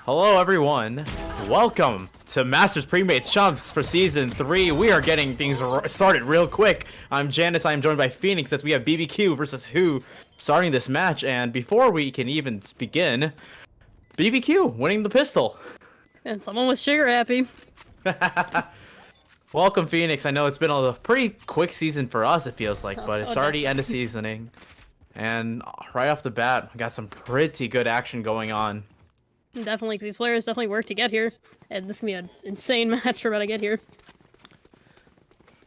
Hello everyone, welcome to Master Premade Chumps for Season 3. We are getting things started real quick. I'm Janice, I am joined by Phoenix as we have BBQ versus WHO starting this match. And before we can even begin, BBQ winning the pistol. And someone was sugar happy. Welcome Phoenix, I know it's been a pretty quick season for us it feels like, but it's already end of seasoning. And right off the bat, we got some pretty good action going on. Definitely, because these players definitely work to get here. And this is going to be an insane match for about to get here.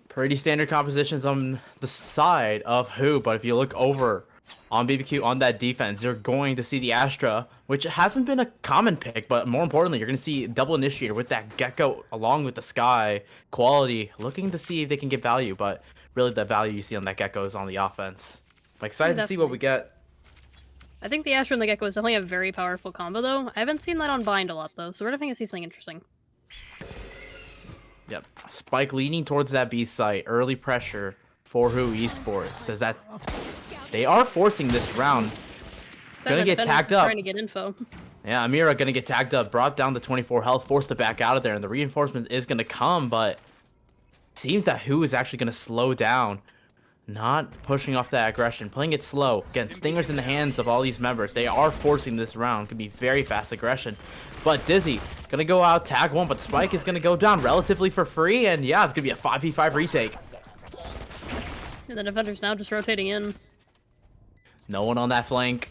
Pretty standard compositions on the side of WHO, but if you look over on BBQ on that defense, you're going to see the Astra, which hasn't been a common pick, but more importantly, you're going to see double initiator with that Gecko along with the Sky quality, looking to see if they can get value, but really the value you see on that Gecko is on the offense. I'm excited to see what we get. I think the Astra and the Gecko is definitely a very powerful combo, though. I haven't seen that on Bind a lot, though, so we're definitely going to see something interesting. Yep, Spike leaning towards that B site, early pressure for WHO Esports, says that they are forcing this round. Gonna get tagged up. Trying to get info. Yeah, Amira gonna get tagged up, brought down to 24 health, forced to back out of there, and the reinforcement is gonna come, but seems that WHO is actually gonna slow down. Not pushing off that aggression, playing it slow. Again, Stingers in the hands of all these members. They are forcing this round. Could be very fast aggression. But Dizzy gonna go out, tag one, but Spike is gonna go down relatively for free, and yeah, it's gonna be a 5v5 retake. And the defender's now just rotating in. No one on that flank.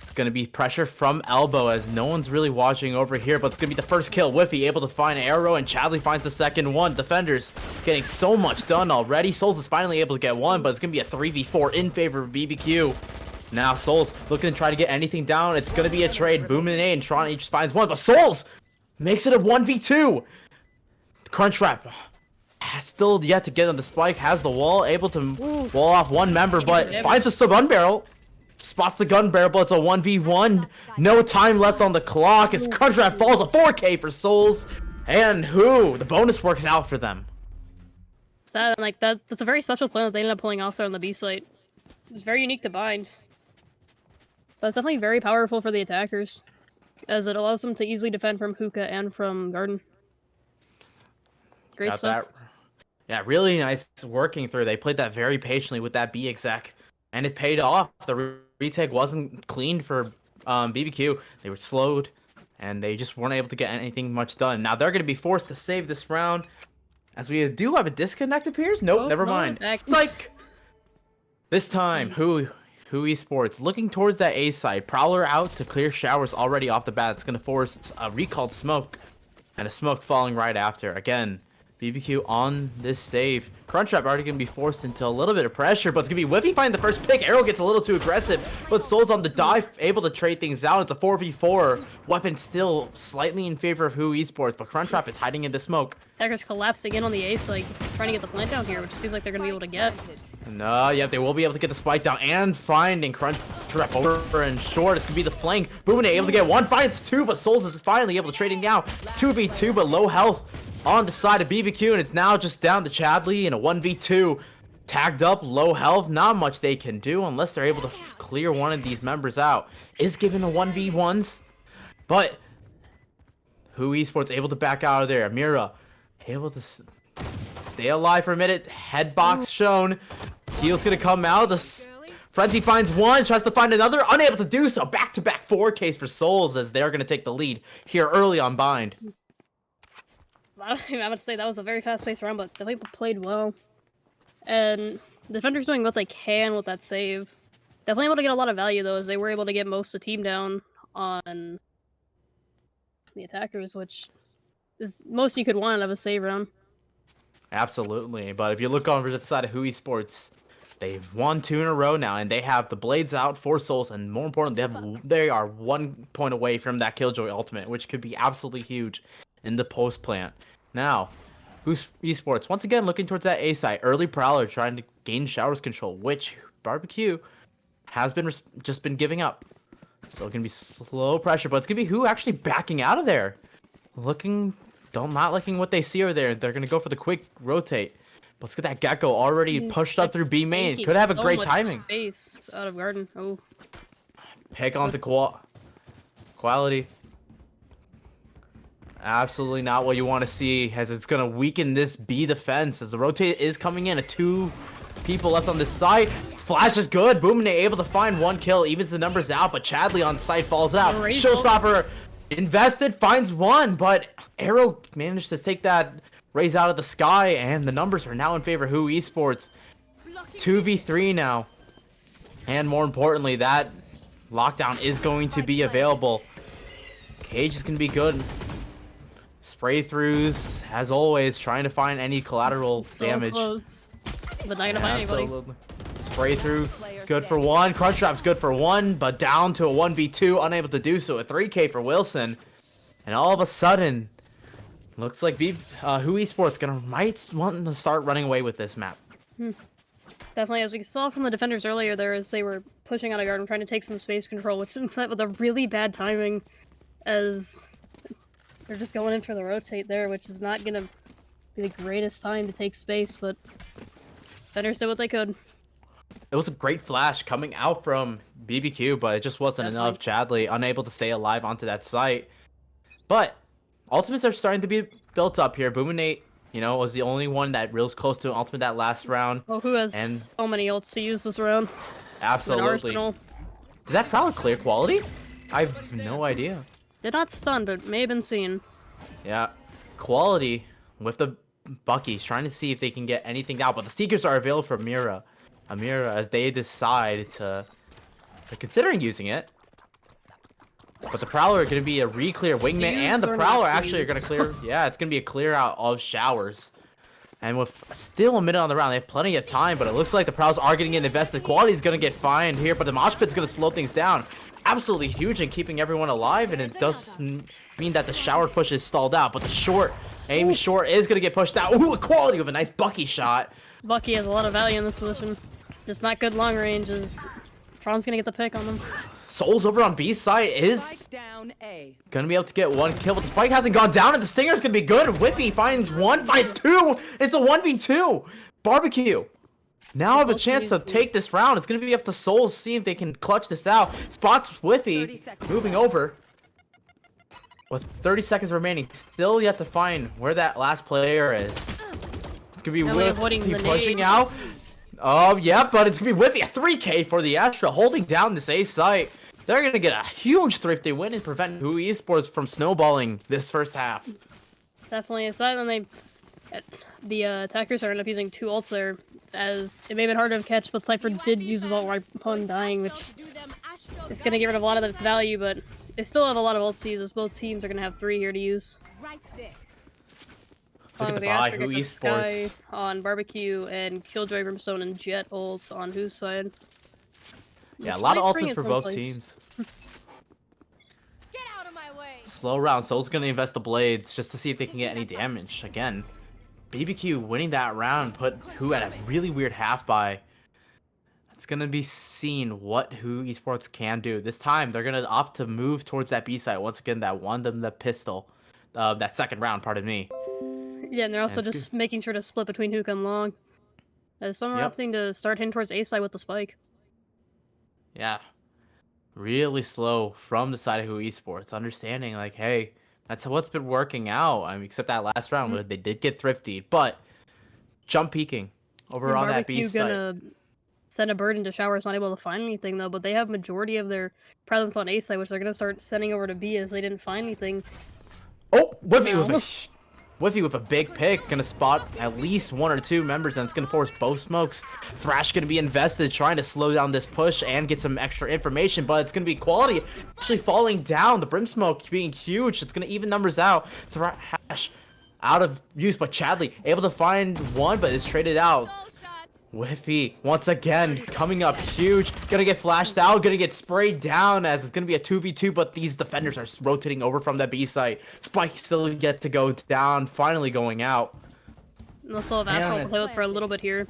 It's gonna be pressure from elbow as no one's really watching over here, but it's gonna be the first kill. Whiffy able to find an arrow, and Chadley finds the second one. Defenders getting so much done already. Souls is finally able to get one, but it's gonna be a 3v4 in favor of BBQ. Now Souls looking to try to get anything down. It's gonna be a trade. Boom and A, and Tron each finds one, but Souls makes it a 1v2. Crunchtrap still yet to get on the Spike, has the wall, able to wall off one member, but finds a sub-gun barrel. Spots the gun barrel, but it's a 1v1. No time left on the clock as Crunchtrap falls a 4K for Souls. And WHO, the bonus works out for them. Sad, and like that's a very special plan that they ended up pulling off there on the B site. It's very unique to Bind. But it's definitely very powerful for the attackers, as it allows them to easily defend from hookah and from garden. Great stuff. Yeah, really nice working through. They played that very patiently with that B exec, and it paid off. The retake wasn't clean for BBQ. They were slowed, and they just weren't able to get anything much done. Now they're going to be forced to save this round, as we do have a disconnect appears. Nope, never mind. Psych! This time, WHO Esports looking towards that A side. Prowler out to clear showers already off the bat. It's going to force a recalled smoke, and a smoke falling right after. Again, BBQ on this save. Crunchtrap already going to be forced into a little bit of pressure, but it's going to be Whiffy find the first pick. Arrow gets a little too aggressive, but Souls on the dive, able to trade things out. It's a 4v4. Weapon still slightly in favor of WHO Esports, but Crunchtrap is hiding in the smoke. Attackers collapsing in on the ace, like trying to get the plant down here, which seems like they're going to be able to get. No, yep, they will be able to get the spike down and finding Crunchtrap over and short. It's going to be the flank. Boomine able to get one, finds two, but Souls is finally able to trade it down. 2v2, but low health on the side of BBQ, and it's now just down to Chadley in a 1v2. Tagged up, low health, not much they can do unless they're able to clear one of these members out. Is given a 1v1s, but WHO Esports able to back out of there. Amira able to stay alive for a minute. Head box shown. Heel's gonna come out. The Frenzy finds one, tries to find another, unable to do so. Back-to-back 4Ks for Souls as they're gonna take the lead here early on Bind. I'm about to say that was a very fast-paced round, but the people played well. And the defenders doing what they can with that save. Definitely able to get a lot of value, though, as they were able to get most of the team down on the attackers, which is most you could want out of a save round. Absolutely, but if you look over to the side of WHO Esports, they've won 2 in a row now, and they have the blades out for Souls, and more importantly, they are 1 point away from that Killjoy ultimate, which could be absolutely huge in the post plant. Now, WHO Esports once again looking towards that A side. Early Prowler trying to gain showers control, which BBQ has just been giving up. So it's gonna be slow pressure, but it's gonna be WHO actually backing out of there. Not liking what they see over there. They're gonna go for the quick rotate. But let's get that Gecko already pushed up through B main. Could have a great timing. Space out of garden. Oh. Pick onto quality. Absolutely not what you want to see, as it's going to weaken this B defense as the rotate is coming in. 2 people left on this side. Flash is good. Boomine able to find 1 kill, evens the numbers out, but Chadley on site falls out. Showstopper invested, finds 1, but Arrow managed to take that raise out of the sky, and the numbers are now in favor of WHO Esports. 2v3 now. And more importantly, that lockdown is going to be available. Cage is going to be good. Spray throughs, as always, trying to find any collateral damage. Close, but not gonna find anybody. Spray through, good for 1. Crunch Trap's good for 1, but down to a 1v2, unable to do so. A 3K for Wilson, and all of a sudden, looks like WHO Esports might want to start running away with this map. Definitely, as we saw from the defenders earlier, they were pushing out a guard and trying to take some space control, which is met with a really bad timing, as they're just going in for the rotate there, which is not gonna be the greatest time to take space, but defenders did what they could. It was a great flash coming out from BBQ, but it just wasn't enough. Chadley unable to stay alive onto that site. But ultimates are starting to be built up here. Boominate, was the only one that real close to an ultimate that last round. Oh, who has so many ults to use this round? Absolutely. Did that Prowler clear quality? I have no idea. Did not stun, but may have been seen. Yeah. Quality with the Buckies, trying to see if they can get anything out. But the Seekers are available for Amira, as they decide they're considering using it. But the Prowler are going to be a re-clear wingman, and the Prowler actually are going to clear. Yeah, it's going to be a clear out of showers. And with still a minute on the round, they have plenty of time, but it looks like the Prowlers are getting invested. Quality is going to get fined here, but the Mosh Pit's going to slow things down. Absolutely huge in keeping everyone alive, and it does mean that the shower push is stalled out, but the short, aim short is going to get pushed out. Ooh, Equality with a nice Bucky shot. Bucky has a lot of value in this position. Just not good long range, as Tron's going to get the pick on them. Souls over on B side is gonna be able to get 1 kill, but the spike hasn't gone down, and the Stinger's gonna be good. Whippy finds 1, finds 2. It's a 1v2. Barbecue now have a chance to take this round. It's gonna be up to Souls, see if they can clutch this out. Spots Whippy moving over with 30 seconds remaining. Still yet to find where that last player is. It's gonna be Whippy pushing out. Oh, yeah, but it's going to be Whippy. A 3K for the Astra, holding down this A site. They're going to get a huge thrifty win and prevent WHO Esports from snowballing this first half. Definitely. Aside then the attackers are end up using 2 ults there, as it may have been harder to catch, but Cypher did use his ult right upon dying, which is going to get rid of a lot of its value, but they still have a lot of ults to use, as both teams are going to have 3 here to use. Look at the buy, WHO Esports on Barbecue, and Killjoy, Brimstone, and Jet ults on whose side. Yeah, a lot of ultimates for both teams. Get out of my way. Slow round. Soul's gonna invest the blades just to see if they can get any damage. Again, BBQ winning that round put WHO at a really weird half buy. It's gonna be seen what WHO Esports can do. This time they're gonna opt to move towards that B side once again. That won them the pistol. That second round, pardon me. Yeah, and they're also just making sure to split between Hook and Long. Some are opting to start heading towards A side with the spike. Yeah. Really slow from the side of WHO Esports. Understanding, like, hey, that's what's been working out. I mean, except that last round where they did get thrifty. But jump peeking over on that B side. Gonna send a bird into shower. It's not able to find anything, though. But they have majority of their presence on A side, which they're going to start sending over to B as they didn't find anything. Oh, Whiffy with a big pick, gonna spot at least 1 or 2 members, and it's gonna force both smokes. Thrash gonna be invested, trying to slow down this push and get some extra information, but it's gonna be Quality actually falling down. The Brim Smoke being huge, it's gonna even numbers out. Thrash out of use, but Chadley able to find 1, but it's traded out. Whiffy once again coming up huge, gonna get flashed out, gonna get sprayed down, as it's gonna be a 2v2, but these defenders are rotating over from the B site. Spike still yet to go down, finally going out. And they'll still have Astral to play with for a little bit here.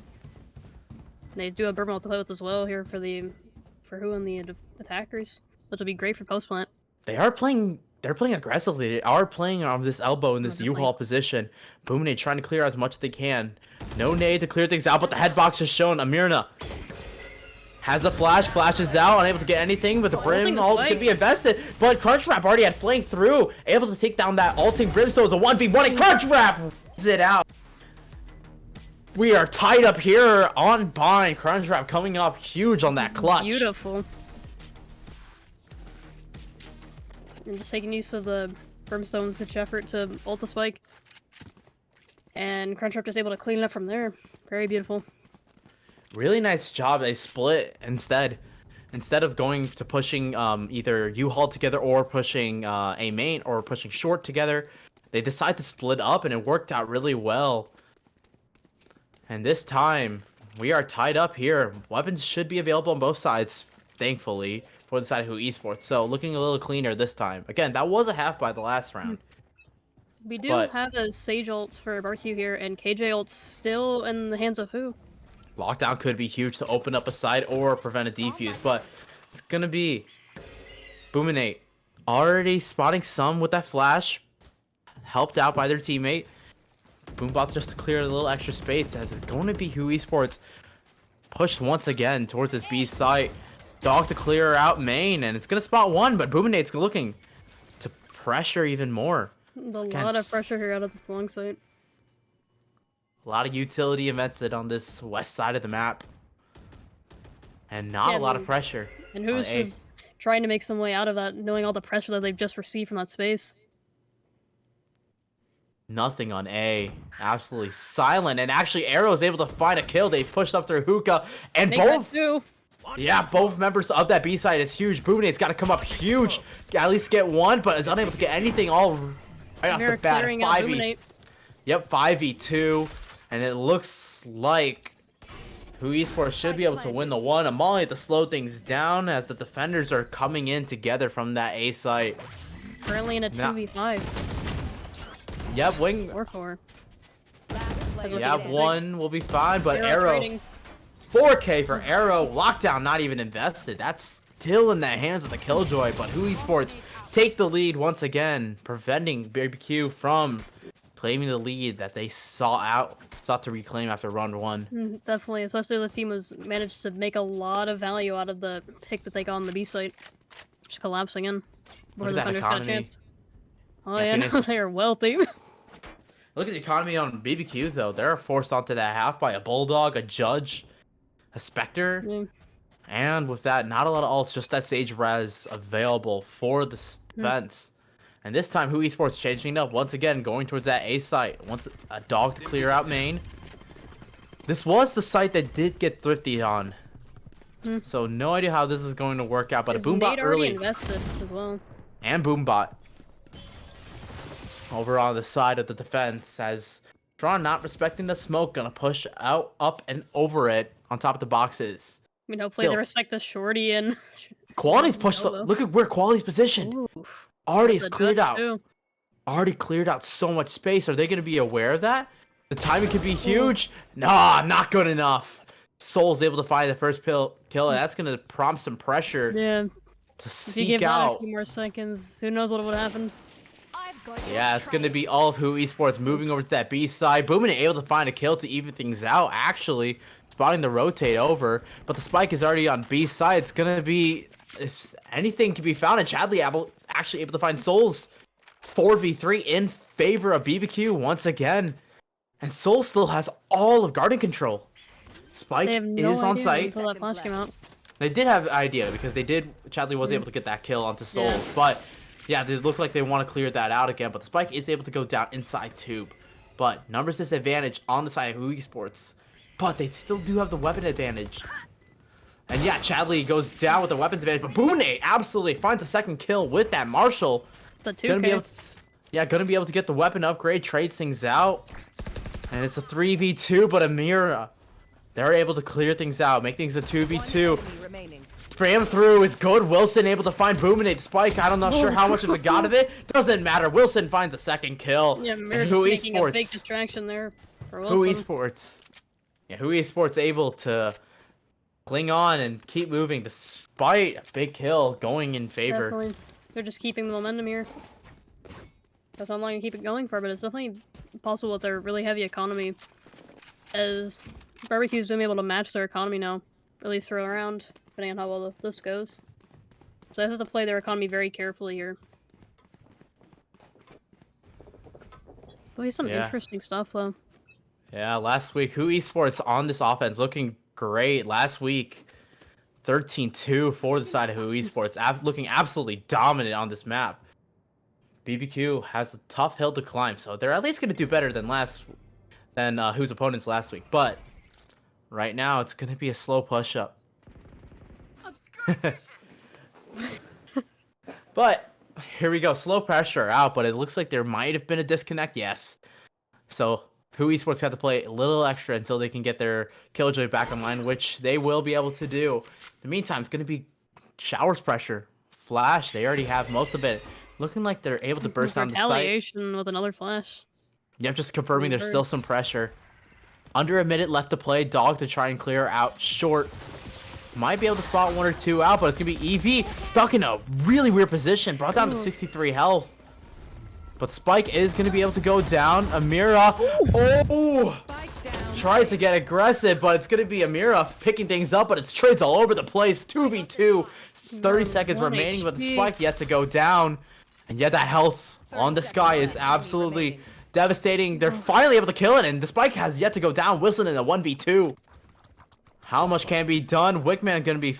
They do have Burma to play with as well here for WHO and the attackers, which will be great for post plant. They're playing aggressively. They are playing on this elbow in this U-Haul position. Boominate trying to clear as much as they can. No nade to clear things out, but the headbox is shown. Amirna Has the flash, flashes out, unable to get anything, but the Brim ult could be invested. But Crunchwrap already had flanked through, able to take down that ulting Brim, so it's a 1v1, and Crunchwrap wins it out. We are tied up here on bind. Crunchwrap coming up huge on that clutch. Beautiful. And just taking use of the Brimstone's such effort to ult the spike. And Crunchwrap just able to clean it up from there. Very beautiful. Really nice job. They split instead of going to pushing either U-Haul together or pushing a main or pushing short together. They decided to split up, and it worked out really well. And this time, we are tied up here. Weapons should be available on both sides, thankfully, for the side of WHO Esports. So looking a little cleaner this time. Again, that was a half by the last round. We do have a Sage ult for BBQ here, and KJ ult's still in the hands of WHO. Lockdown could be huge to open up a side or prevent a defuse, but it's gonna be Boominate already spotting some with that flash, helped out by their teammate. Boombot just to clear a little extra space, as it's going to be WHO Esports pushed once again towards this B site. Dog to clear out main, and it's gonna spot one, but Boominate's looking to pressure even more. A lot of pressure here out of this long site. A lot of utility invested on this west side of the map. And not a lot of pressure. And who's just trying to make some way out of that, knowing all the pressure that they've just received from that space. Nothing on A. Absolutely silent. And actually, Arrow's able to find a kill. They pushed up through Hookah. And both members of that B side is huge. Boominate's got to come up huge. At least get one, but is unable to get anything all right off the bat. 5v. Yep, 5v2. And it looks like WHO Esports should be able to win the one. Amali to slow things down as the defenders are coming in together from that A site. Currently in a 2v5. Yep, wing. Or 4. Yeah, 1 will be fine, but Arrow. 4K for Arrow. Lockdown not even invested. That's still in the hands of the Killjoy, but WHO Esports take the lead once again, preventing BBQ from claiming the lead that they sought to reclaim after round 1. Definitely, especially the team was managed to make a lot of value out of the pick that they got on the B site, just collapsing in before the defenders got a chance. Oh yeah, no, they are wealthy. Look at the economy on BBQ though. They're forced onto that half by a Bulldog, a Judge, a Spectre, and with that, not a lot of ults, just that Sage Res available for the defense. And this time, WHO Esports changing it up once again, going towards that A site. Once a dog to clear out main. This was the site that did get thrifty on. So no idea how this is going to work out, but a Boombot early invested as well. And Boombot over on the side of the defense, as Tron not respecting the smoke, gonna push out, up, and over it on top of the boxes. I mean, hopefully they respect the shorty and Quality's pushed. Look at where Quality's positioned. Already is cleared out. Already cleared out so much space. Are they going to be aware of that? The timing could be huge. Nah, not good enough. Soul's able to find the first kill, and that's going to prompt some pressure. Yeah. To seek if you give out. that a few more seconds, who knows what would happen? Yeah, it's going to be all of WHO Esports moving over to that B side. Boomin able to find a kill to even things out, actually. Spotting the rotate over. But the spike is already on B side. It's going to be... If anything can be found, and Chadley actually able to find Souls 4v3 in favor of BBQ once again. And Soul still has all of Garden control. Spike is on site. Until that flash came out. They did have an idea because Chadley was able to get that kill onto Souls. But yeah, they look like they want to clear that out again. But the Spike is able to go down inside tube. But numbers disadvantage on the side of WHO Esports. But they still do have the weapon advantage. And yeah, Chadley goes down with the weapons advantage, but Boone absolutely finds a second kill with that Marshall. The 2K. Gonna be able to get the weapon upgrade, trades things out. And it's a 3v2, but Amira, they're able to clear things out, make things a 2v2. Spam through is good. Wilson able to find Boominate Spike. I'm not sure how much of a got of it. Doesn't matter. Wilson finds a second kill. Yeah, Amira just making a fake distraction there for Wilson. WHO Esports. Yeah, WHO Esports able to cling on and keep moving despite a big kill going in favor. Definitely. They're just keeping the momentum here. That's how long you keep it going for, but it's definitely possible with their really heavy economy, as BBQ's been able to match their economy now at least for a round, depending on how well this goes. So they have to play their economy very carefully here. But he's some interesting stuff, though. Yeah, last week, WHO Esports on this offense looking great. Last week, 13-2 for the side of WHO Esports, looking absolutely dominant on this map. BBQ has a tough hill to climb, so they're at least going to do better than WHO's opponents last week. But right now, it's going to be a slow push-up. But here we go. Slow pressure out, but it looks like there might have been a disconnect. Yes. So WHO Esports have to play a little extra until they can get their Killjoy back online, which they will be able to do. In the meantime, it's going to be Showers pressure. Flash, they already have most of it. Looking like they're able to burst down the site. Retaliation with another flash. Yep, just confirming there's still some pressure. Under a minute left to play. Dog to try and clear out short. Might be able to spot one or two out, but it's going to be EV stuck in a really weird position. Brought down to 63 health. But Spike is going to be able to go down. Amira tries to get aggressive, but it's going to be Amira picking things up, but it's trades all over the place. 2v2. 30 seconds remaining, but the Spike yet to go down. And yet that health on the sky is absolutely devastating. They're finally able to kill it, and the Spike has yet to go down. Whistling in a 1v2. How much can be done? Wickman going to be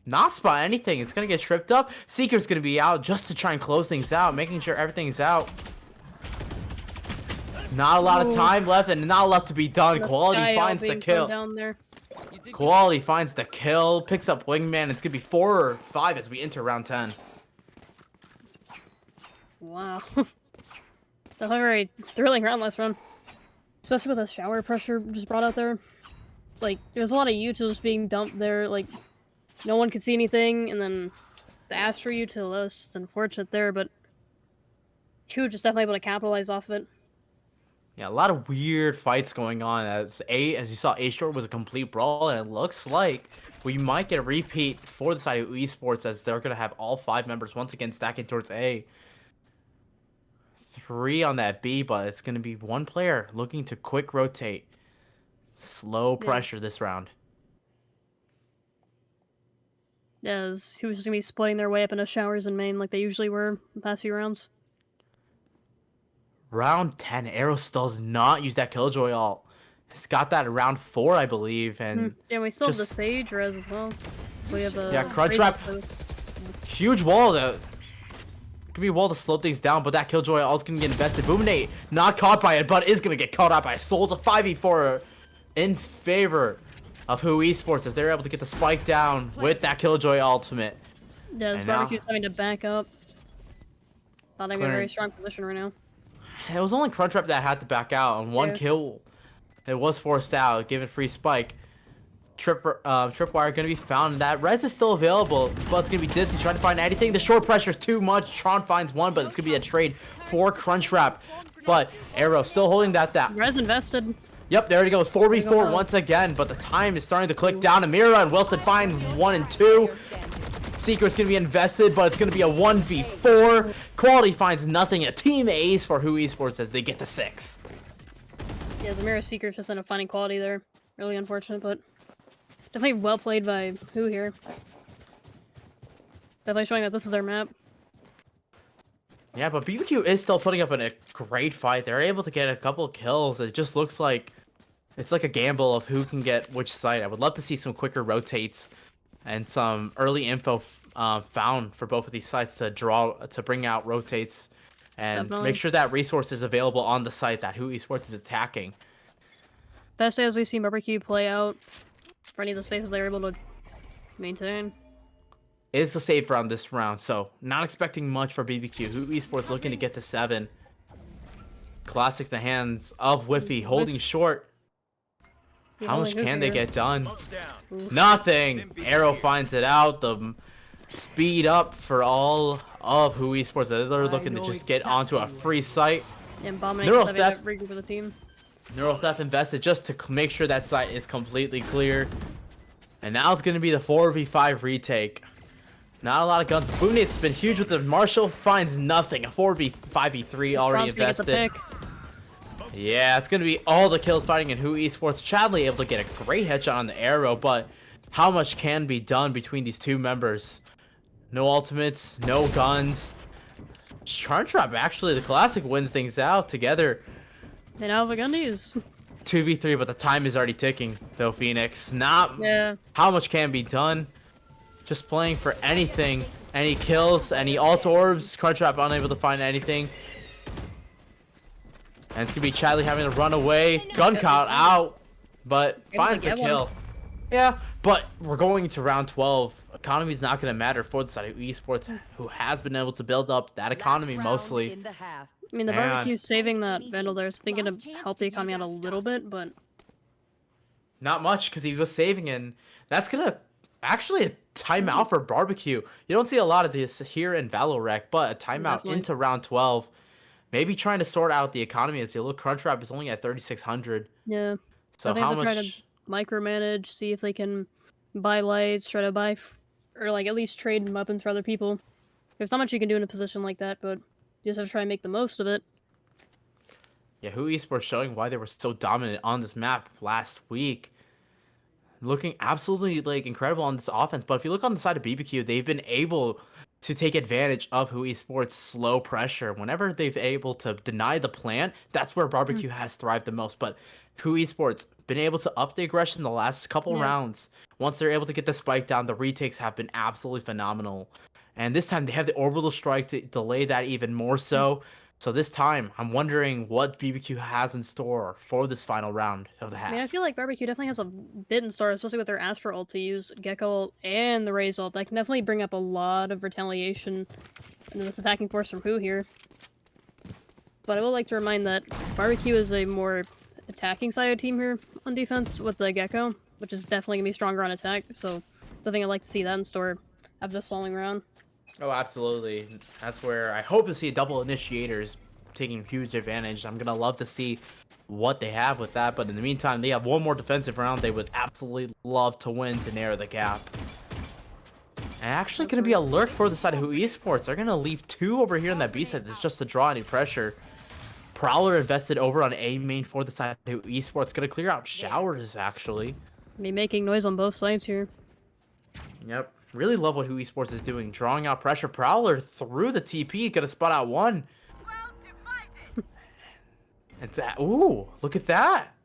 not spot anything. It's going to get tripped up. Seeker's going to be out just to try and close things out, making sure everything's out. Not a lot of time left and not a lot to be done. Quality finds the kill. Quality finds the kill, picks up Wingman. It's going to be 4 or 5 as we enter round 10. Wow. That's a very thrilling round last round. Especially with the shower pressure just brought out there. Like, there's a lot of utils just being dumped there. Like, no one could see anything, and then the Astra util, that was just unfortunate there, but Q just definitely able to capitalize off of it. Yeah, a lot of weird fights going on. As you saw, A-Short was a complete brawl, and it looks like we might get a repeat for the side of Esports as they're going to have all 5 members once again stacking towards A. 3 on that B, but it's going to be 1 player looking to quick rotate. Slow pressure this round. Yes, he was just going to be splitting their way up into showers in main like they usually were the past few rounds. Round 10, Arrow still does not use that Killjoy ult. It's got that in round 4, I believe. And yeah, we still have the Sage res as well. We have a Crunch Trap. Huge wall that could be a wall to slow things down, but that Killjoy ult's going to get invested. Boominate not caught by it, but is going to get caught out by Souls. A 5v4 in favor of WHO Esports as they're able to get the Spike down with that Killjoy ultimate. Yeah, this BBQ's having to back up. Not in a very strong position right now. It was only Crunchtrap that had to back out on 1 kill. It was forced out, given free Spike. Tripwire going to be found. That res is still available, but it's going to be Dizzy trying to find anything. The short pressure is too much. Tron finds 1, but it's going to be a trade for Crunchtrap. But Arrow still holding that. Res invested. Yep, there it goes. 4v4 once again, but the time is starting to click down. Amira and Wilson find 1 and 2. Seeker's going to be invested, but it's going to be a 1v4. Quality finds nothing. A team ace for WHO Esports as they get to 6. Yeah, Zamira Seeker's just ended up finding quality there. Really unfortunate, but definitely well played by WHO here. Definitely showing that this is their map. Yeah, but BBQ is still putting up a great fight. They're able to get a couple kills. It just looks like it's like a gamble of who can get which site. I would love to see some quicker rotates and some early info found for both of these sites to bring out rotates and make sure that resource is available on the site that WHO Esports is attacking. Especially as we've seen BBQ play out for any of the spaces they were able to maintain. Is the save round this round, so not expecting much for BBQ. WHO Esports looking to get to 7. Classic the hands of Whiffy, holding short. How much can they get done? Nothing! Arrow finds it out. The speed up for all of WHO Esports. They're looking to just get onto a free site. Neural Theft regroup with the team. Neural Theft invested just to make sure that site is completely clear. And now it's going to be the 4v5 retake. Not a lot of guns. Boomnate's been huge with the Marshall. Finds nothing. A 4v5v3 already invested. Yeah, it's going to be all the kills fighting in WHO Esports. Chadley able to get a great headshot on the Arrow, but how much can be done between these two members. No ultimates, no guns. Crunchwrap, actually, the classic wins things out together. They now have a gun to use. 2v3, but the time is already ticking, though, Phoenix. Not Yeah. how much can be done. Just playing for anything. Any kills, any alt orbs. Crunchwrap unable to find anything. And it's going to be Chadley having to run away. Gun count out, but finds the kill. Yeah, but we're going to round 12. Economy is not going to matter for the side of Esports, who has been able to build up that economy mostly. I mean, the barbecue saving that Vandal there is thinking to help the economy out a little bit, but not much, because he was saving, and that's going to actually a timeout for barbecue. You don't see a lot of this here in ValoRec, but a timeout into round 12. Maybe trying to sort out the economy as you look. Crunchwrap is only at 3,600. Yeah. So I think how they'll much? try to micromanage, see if they can buy lights, try to buy, or like at least trade weapons for other people. There's not much you can do in a position like that, but you just have to try and make the most of it. Yeah, WHO Esports showing why they were so dominant on this map last week. Looking absolutely like incredible on this offense. But if you look on the side of BBQ, they've been able to take advantage of WHO Esports' slow pressure. Whenever they've able to deny the plant, that's where barbecue has thrived the most. But WHO Esports been able to up the aggression the last couple rounds. Once they're able to get the spike down, the retakes have been absolutely phenomenal. And this time they have the orbital strike to delay that even more so. So this time, I'm wondering what BBQ has in store for this final round of the half. I mean, I feel like barbecue definitely has a bit in store, especially with their Astro ult to use, Gecko ult, and the Raze ult. That can definitely bring up a lot of retaliation in this attacking force from WHO here. But I would like to remind that barbecue is a more attacking sided team here on defense with the Gecko, which is definitely going to be stronger on attack. So I think I'd like to see that in store after this falling round. Oh, absolutely. That's where I hope to see double initiators taking huge advantage. I'm going to love to see what they have with that. But in the meantime, they have one more defensive round they would absolutely love to win to narrow the gap. And actually going to be a lurk for the side of WHO Esports. They're going to leave two over here on that B side. It's just to draw any pressure. Prowler invested over on A main for the side of WHO Esports. Going to clear out showers, actually. Be making noise on both sides here. Yep. Really love what WHO Esports is doing. Drawing out pressure. Prowler through the TP. Gonna spot out one. It's ooh, look at that.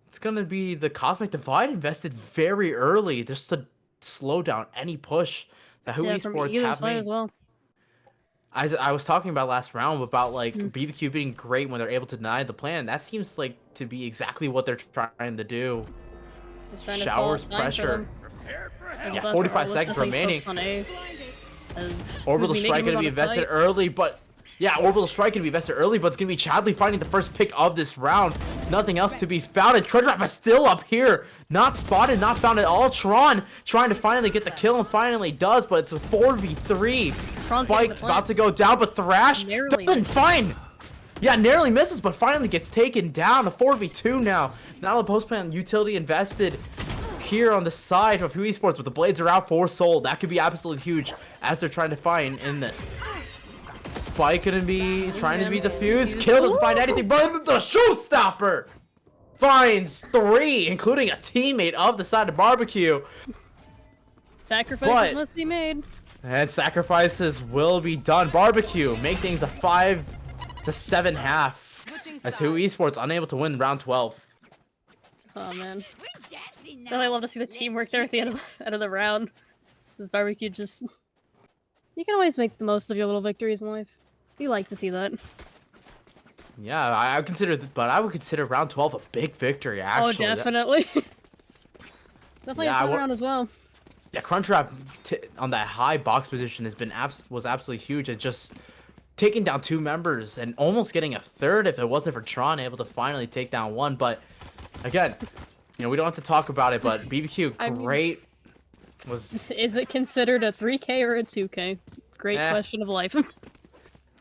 It's gonna be the Cosmic Divide invested very early just to slow down any push that WHO Esports have made. As well. I was talking about last round about like BBQ being great when they're able to deny the plan. That seems like to be exactly what they're trying to do. Just trying Showers to pressure. Yeah, 45 seconds remaining. Orbital Strike going to be invested early, but... Yeah, Orbital Strike going to be invested early, but it's going to be Chadley finding the first pick of this round. Nothing else to be found, and Crunchwrap is still up here. Not spotted, not found at all. Tron trying to finally get the kill, and finally does, but it's a 4v3. Spike about to go down, but Thrash doesn't find... Yeah, narrowly misses, but finally gets taken down. A 4v2 now. Not a post-plant utility invested here on the side of WHO Esports, but the blades are out for Soul. That could be absolutely huge as they're trying to find in this. Spike gonna be trying to be defused. Kill doesn't find anything, but the showstopper finds 3, including a teammate of the side of barbecue. Sacrifices must be made. And sacrifices will be done. Barbecue make things a 5-7 half as WHO Esports unable to win round 12. Oh man. I love to see the teamwork there at the end of the round. This barbecue just... You can always make the most of your little victories in life. You like to see that. Yeah, I would consider round 12 a big victory, actually. Oh, definitely. Definitely a fun round as well. Yeah, Crunchwrap on that high box position was absolutely huge. And just taking down 2 members and almost getting a third if it wasn't for Tron able to finally take down 1. But again, you know, we don't have to talk about it, but BBQ, great. Is it considered a 3K or a 2K? Great question of life.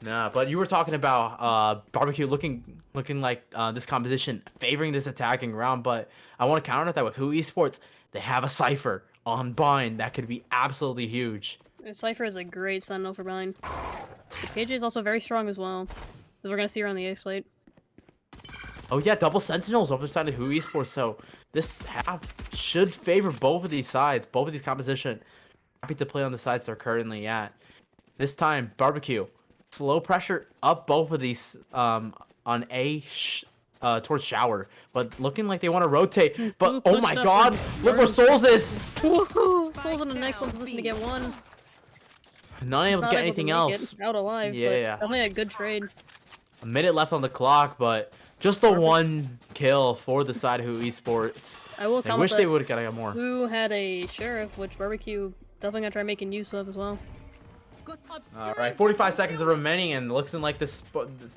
Nah, but you were talking about barbecue looking like this composition favoring this attacking round, but I want to counter that with WHO Esports. They have a Cypher on Bind that could be absolutely huge. Cypher is a great sentinel for Bind. The KJ is also very strong as well, as we're gonna see around the A slate. Oh yeah, double sentinels over the side of WHO Esports, so this half should favor both of these sides, both of these competition. Happy to play on the sides they're currently at. This time, BBQ, slow pressure up both of these on A towards shower, but looking like they want to rotate. But oh my god, look where Souls is! Woohoo! Souls in an excellent position to get one. Not able to get anything else. Out alive, Yeah. but definitely a good trade. A minute left on the clock, but just the one kill for the side of WHO Esports. I wish they would have got more. Who had a sheriff, which BBQ definitely gonna try making use of as well. All right, 45 seconds remaining, and looking like the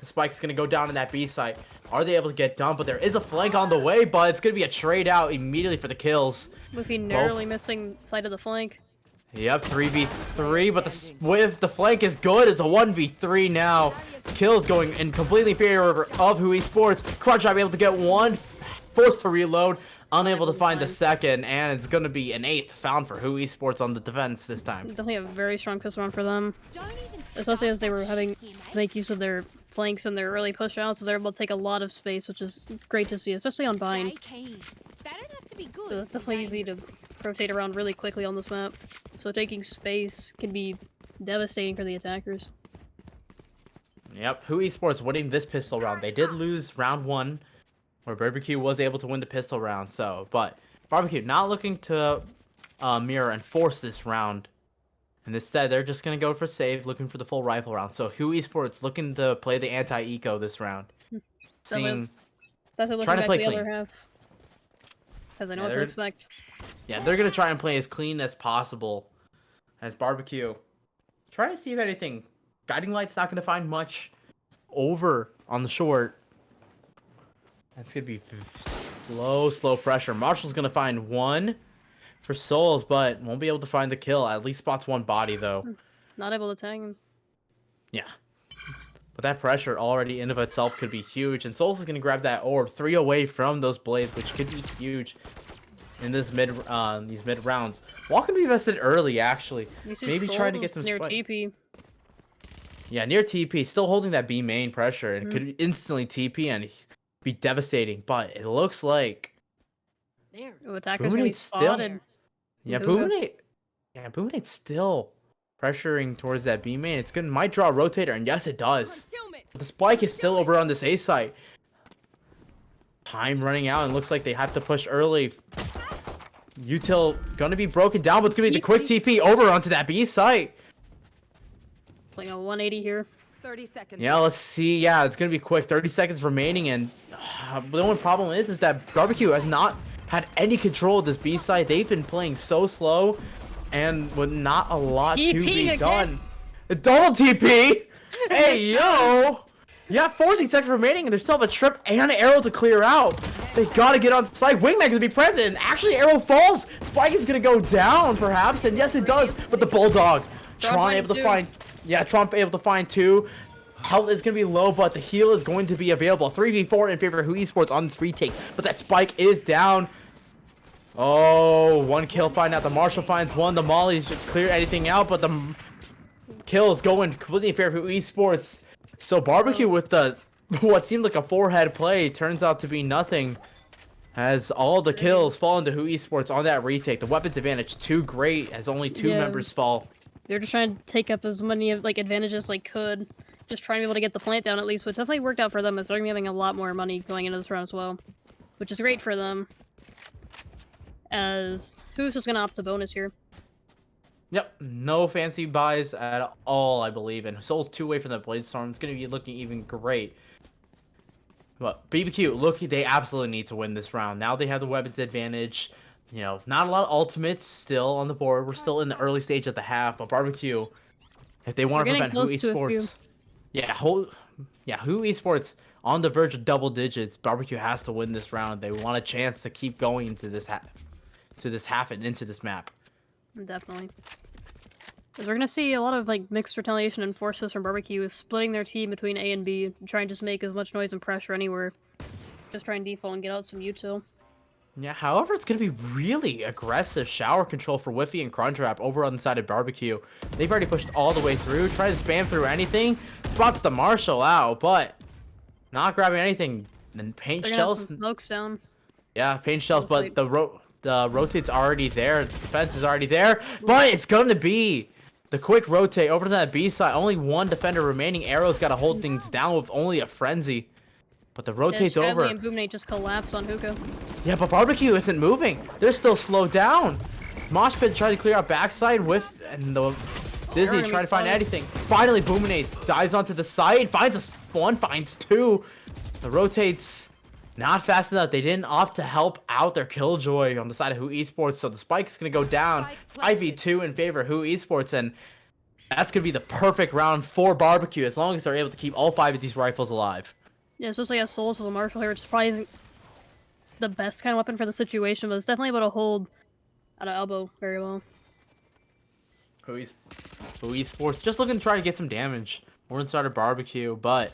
spike is gonna go down in that B site. Are they able to get done? But there is a flank on the way, but it's gonna be a trade out immediately for the kills. Wiffy narrowly missing side of the flank. Yep, 3v3, but the flank is good. It's a 1v3 now. Kills going in completely favor of WHO Esports. Crunchtrap able to get one, forced to reload, unable to find the second, and it's gonna be an 8th found for WHO Esports on the defense this time. Definitely a very strong pistol round for them, especially as they were having to make use of their flanks and their early push outs, so they're able to take a lot of space, which is great to see, especially on bind. So it's definitely easy to rotate around really quickly on this map, so taking space can be devastating for the attackers. Yep, WHO Esports winning this pistol round. They did lose round 1, where BBQ was able to win the pistol round. But BBQ not looking to mirror and force this round. And instead, they're just gonna go for save, looking for the full rifle round. So WHO Esports looking to play the anti-eco this round, trying to play clean. Other half, because I know what to expect. Yeah, they're gonna try and play as clean as possible. As BBQ, try to see if anything. Guiding Light's not going to find much over on the short. That's going to be slow pressure. Marshall's going to find one for Souls, but won't be able to find the kill. At least spots one body, though. Not able to tag him. Yeah. But that pressure already in of itself could be huge. And Souls is going to grab that orb 3 away from those blades, which could be huge in this these mid rounds. Wall can be invested early, actually. Maybe try to get some near TP. Yeah, near TP, still holding that B main pressure and could instantly TP and be devastating. But it looks like attackers gonna be spotted. Boominate's still pressuring towards that B main. It's good. Might draw a rotator, and yes, it does. But the spike is still over on this A site. Time running out, and looks like they have to push early. Util gonna be broken down, but it's gonna be the quick TP over onto that B site. Playing a 180 here. 30 seconds. Yeah, let's see. Yeah, it's gonna be quick. 30 seconds remaining, and the only problem is that BBQ has not had any control of this B side. They've been playing so slow, and with not a lot to be done. A double TP. Hey yo. Yeah, 14 seconds remaining, and they still have a trip and an arrow to clear out. They gotta get on site. Wingman gonna be present. Actually, arrow falls. Spike is gonna go down, perhaps, and yes, it does. But the Bulldog, Tron able to find. Yeah, Trump able to find 2. Health is going to be low, but the heal is going to be available. 3v4 in favor of WHO Esports on this retake. But that spike is down. Oh, 1 kill find out. The Marshall finds 1. The Molly's just clear anything out, but the kill is going completely in favor of WHO Esports. So BBQ with the what seemed like a 4-head play turns out to be nothing. As all the kills fall into WHO Esports on that retake. The weapons advantage too great as only 2 members fall. They're just trying to take up as many advantages as they could. Just trying to be able to get the plant down at least, which definitely worked out for them as they're going to be having a lot more money going into this round as well. Which is great for them. As who's just going to opt to bonus here? Yep, no fancy buys at all, I believe. And Soul's 2 away from the Blade Storm. It's going to be looking even great. But BBQ, look, they absolutely need to win this round. Now they have the weapons advantage. You know, not a lot of ultimates still on the board. We're still in the early stage of the half, but BBQ, if they want to prevent WHO Esports, WHO Esports on the verge of double digits. BBQ has to win this round. They want a chance to keep going into this half and into this map. Definitely. Because we're gonna see a lot of mixed retaliation and forces from BBQ, splitting their team between A and B, trying to just make as much noise and pressure anywhere. Just try and default and get out some util. Yeah, however, it's going to be really aggressive shower control for Whiffy and Crunchtrap over on the side of BBQ. They've already pushed all the way through, trying to spam through anything. Spots the Marshall out, but not grabbing anything. Then paint shells. Some smokes down. Yeah, paint shells, but Sweet. the rotate's already there. The defense is already there, but it's gonna be the quick rotate over to that B side. Only one defender remaining. Arrow's got to hold things down with only a frenzy. But the rotate's Stradley over. and Boomnate just collapse on Hookah. Yeah, but BBQ isn't moving. They're still slowed down. Mosh Pit tried to clear out backside with, and the Dizzy trying to find anything. Finally, Boominates dives onto the side, finds one, finds two. The rotates not fast enough. They didn't opt to help out their Killjoy on the side of WHO Esports, so the spike is going to go down 5v2 in favor of WHO Esports, and that's going to be the perfect round for BBQ as long as they're able to keep all 5 of these rifles alive. Yeah, especially as Souls as a marshal here, which probably isn't the best kind of weapon for the situation, but it's definitely able to hold at an elbow very well. WHO Esports just looking to try to get some damage. We're inside of BBQ, but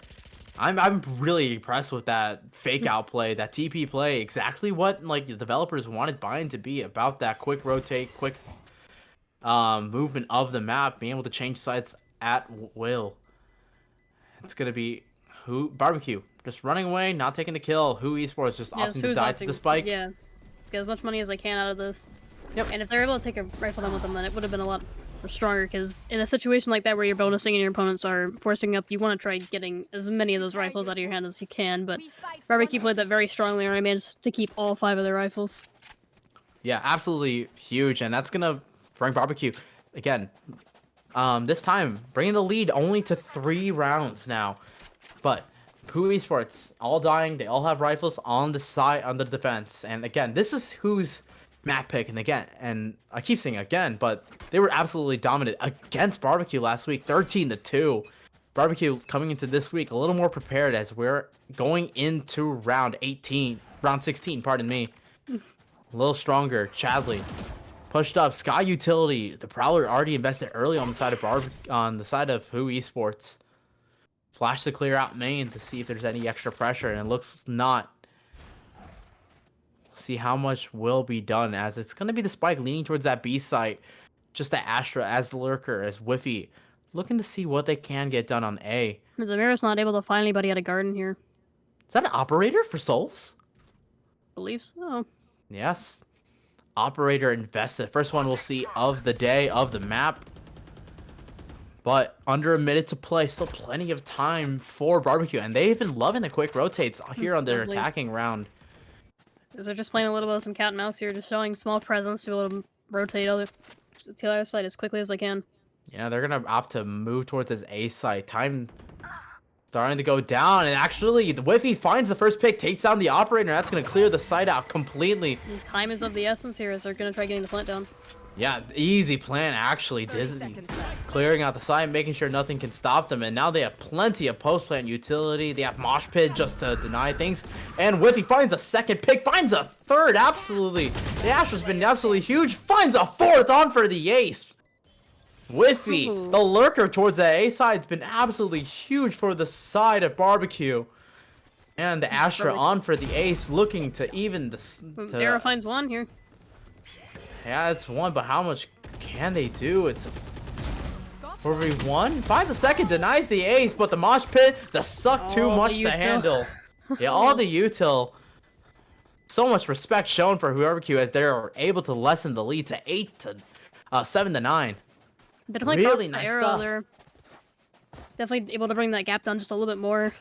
I'm really impressed with that fake out play, that TP play. Exactly what like the developers wanted Bind to be about, that quick rotate, quick movement of the map, being able to change sides at will. It's gonna be BBQ just running away, not taking the kill. WHO Esports just opting to die to the spike. Yeah, let's get as much money as I can out of this. Yep. And if they're able to take a rifle down with them, then it would have been a lot stronger, because in a situation like that where you're bonusing and your opponents are forcing up, you want to try getting as many of those rifles out of your hand as you can, but BBQ played that very strongly, and I managed to keep all 5 of their rifles. Yeah, absolutely huge, and that's gonna bring BBQ again. This time bringing the lead only to 3 rounds now, but WHO Esports all dying. They all have rifles on the side, on the defense, and again, this is who's map pick, and I keep saying again, but they were absolutely dominant against BBQ last week, 13-2. BBQ coming into this week a little more prepared as we're going into round 16, pardon me. A little stronger. Chadley pushed up. Sky Utility, the Prowler already invested early on the side of WHO Esports. Flash to clear out main to see if there's any extra pressure, and it looks not. See how much will be done, as it's going to be the spike leaning towards that B site. Just the Astra as the lurker, as Whiffy looking to see what they can get done on A. Zamira's not able to find anybody at a garden here. Is that an operator for Souls? Believe so. Yes. Operator invested. First one we'll see of the day, of the map. But under a minute to play, still plenty of time for BBQ, and they've been loving the quick rotates here on their attacking round. Because they're just playing a little bit of some cat and mouse here, just showing small presence to be able to rotate to the other side as quickly as they can. Yeah, they're going to opt to move towards this A site. Time starting to go down, and actually, the Whiffy finds the first pick, takes down the operator, and that's going to clear the site out completely. And time is of the essence here, as they're going to try getting the plant down. Yeah, easy plan, actually. Disney clearing out the side, making sure nothing can stop them, and now they have plenty of post-plant utility. They have Mosh Pit just to deny things, and Whiffy finds a second pick, finds a third, absolutely. The Astra's been absolutely huge, finds a fourth on for the ace. Whiffy, the lurker towards the A side, has been absolutely huge for the side of BBQ. And the Astra on for the ace, looking to even the... Arrow finds one here. Yeah, it's one, but how much can they do? It's a 4v1. Finds a second, denies the ace, but the Mosh Pit, the suck too much to handle. Yeah, all the util. So much respect shown for BBQ as they're able to lessen the lead to 7-9. Really nice stuff. They're definitely able to bring that gap down just a little bit more,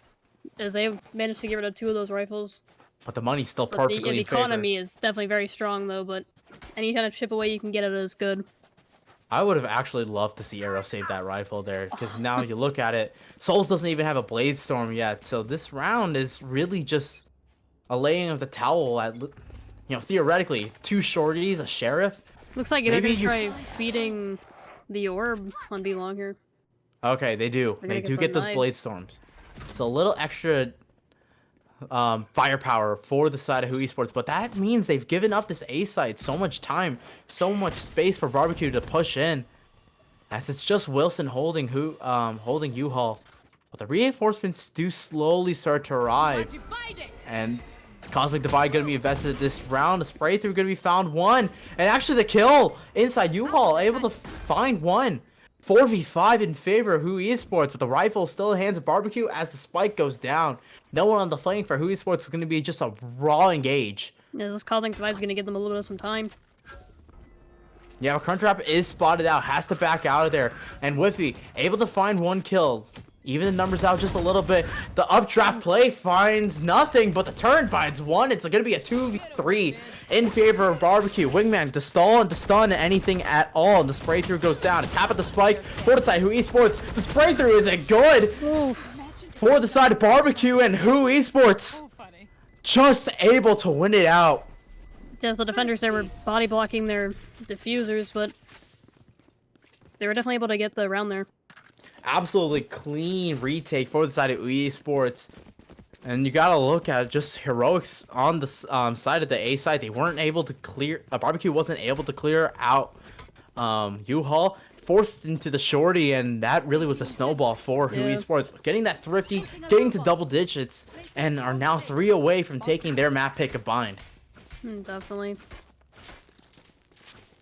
as they managed to get rid of 2 of those rifles. But the money's still perfectly the in favor. economy is definitely very strong, though, but any kind of chip away you can get at it is good. I would have actually loved to see Arrow save that rifle there, because now you look at it, Souls doesn't even have a Blade Storm yet, so this round is really just a laying of the towel at, theoretically, 2 shorties, a sheriff. Looks like they're going to try feeding the orb on B-Long here. Okay, they do. They do get those Blade Storms. So a little extra firepower for the side of WHO Esports, but that means they've given up this A site so much time, so much space for BBQ to push in, as it's just Wilson holding U-Haul. But the reinforcements do slowly start to arrive, and Cosmic Divide going to be invested this round. A spray through going to be found one, and actually the kill inside U-Haul, able to find one. 4v5 in favor of WHO Esports, but the rifle still in the hands of BBQ as the spike goes down. No one on the flank for WHO Esports is going to be just a raw engage. Yeah, this calling divide is gonna give them a little bit of some time. Yeah, Crunchwrap is spotted out, has to back out of there. And Whiffy, able to find 1 kill. Even the numbers out just a little bit. The updraft play finds nothing, but the turn finds 1. It's going to be a 2v3 in favor of BBQ. Wingman to stall and to stun anything at all. And the spray through goes down. A tap at the spike for the side WHO Esports. The spray through isn't good for the side of BBQ, and WHO Esports just able to win it out. Yeah, so defenders there were body blocking their diffusers, but they were definitely able to get the round there. Absolutely clean retake for the side of Esports. And you gotta look at just heroics on the side of the A side. They weren't able to clear. BBQ wasn't able to clear out U-Haul. Forced into the shorty, and that really was a snowball for WHO Esports. Getting that thrifty, getting to double digits, and are now 3 away from taking their map pick of bind. Definitely.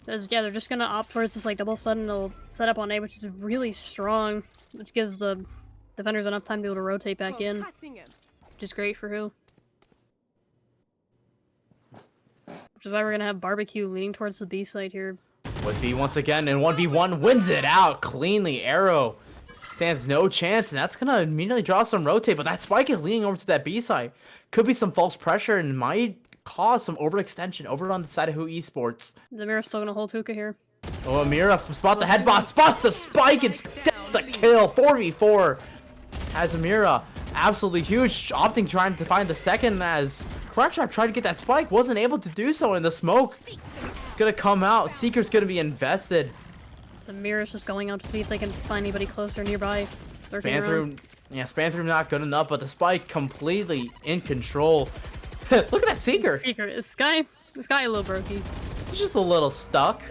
Yeah, they're just gonna opt for this like double stun, and they'll set up on A, which is really strong, which gives the defenders enough time to be able to rotate back in, which is great for WHO. Which is why we're gonna have BBQ leaning towards the B side here. Whiffy once again, and 1v1 wins it out cleanly. Arrow stands no chance, and that's gonna immediately draw some rotate, but that spike is leaning over to that B side. Could be some false pressure and might cause some overextension over on the side of WHO Esports. Zamira's still gonna hold Hookah here. Oh, Amira spot the headbot, spots the spike, and gets the kill. 4v4 as Amira, absolutely huge, opting trying to find the second as Crunchwrap tried to get that spike, wasn't able to do so in the smoke. It's gonna come out. Seeker's gonna be invested. Zamira's just going out to see if they can find anybody closer nearby. Span through, yeah, span through not good enough, but the spike completely in control. Look at that Seeker. This guy a little brokey. He's just a little stuck.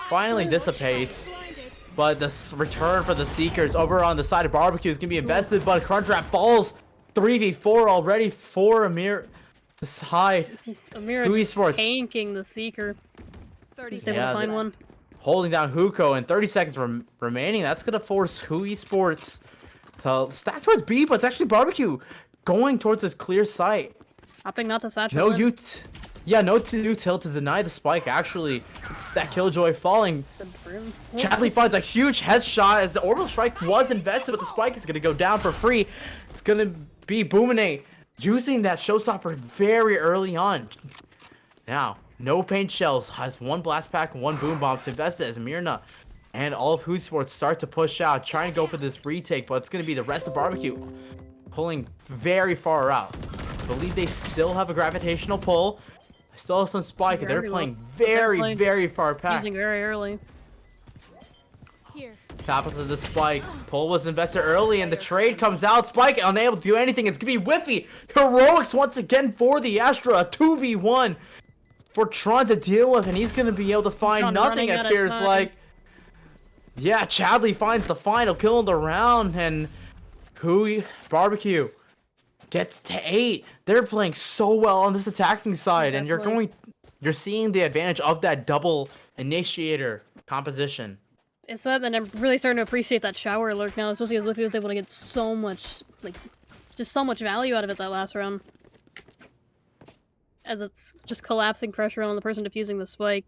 Finally dissipates. But this return for the Seekers over on the side of BBQ is going to be invested, but Crunchwrap falls 3v4 already for Amir. The side. Amir WHO just Esports tanking the Seeker. He's able to find one. Holding down Huko, and 30 seconds remaining. That's going to force WHO Esports to stack towards B, but it's actually BBQ going towards this clear site. Opting not to saturate. No util to deny the spike. Actually, that Killjoy falling. Chadley finds a huge headshot as the orbital strike was invested, but the spike is going to go down for free. It's going to be Boominate using that showstopper very early on. Now, no paint shells has 1 blast pack, 1 boom bomb to invest it as Mirna and all of WHO Esports start to push out, trying to go for this retake, but it's going to be the rest of BBQ pulling very far out. I believe they still have a gravitational pull. I still have some spike, and they're playing very far back. Using very early. Here. Top of the spike. Pull was invested early, and the trade comes out. Spike unable to do anything. It's gonna be Whiffy. Heroics once again for the Astra. A 2v1 for Tron to deal with, and he's gonna be able to find nothing. It appears like. Yeah, Chadley finds the final kill in the round, and BBQ gets to 8. They're playing so well on this attacking side, and you're seeing the advantage of that double initiator composition. It's that, and I'm really starting to appreciate that shower alert now, especially as Whiffy was able to get so much, just so much value out of it that last round. As it's just collapsing pressure on the person defusing the spike.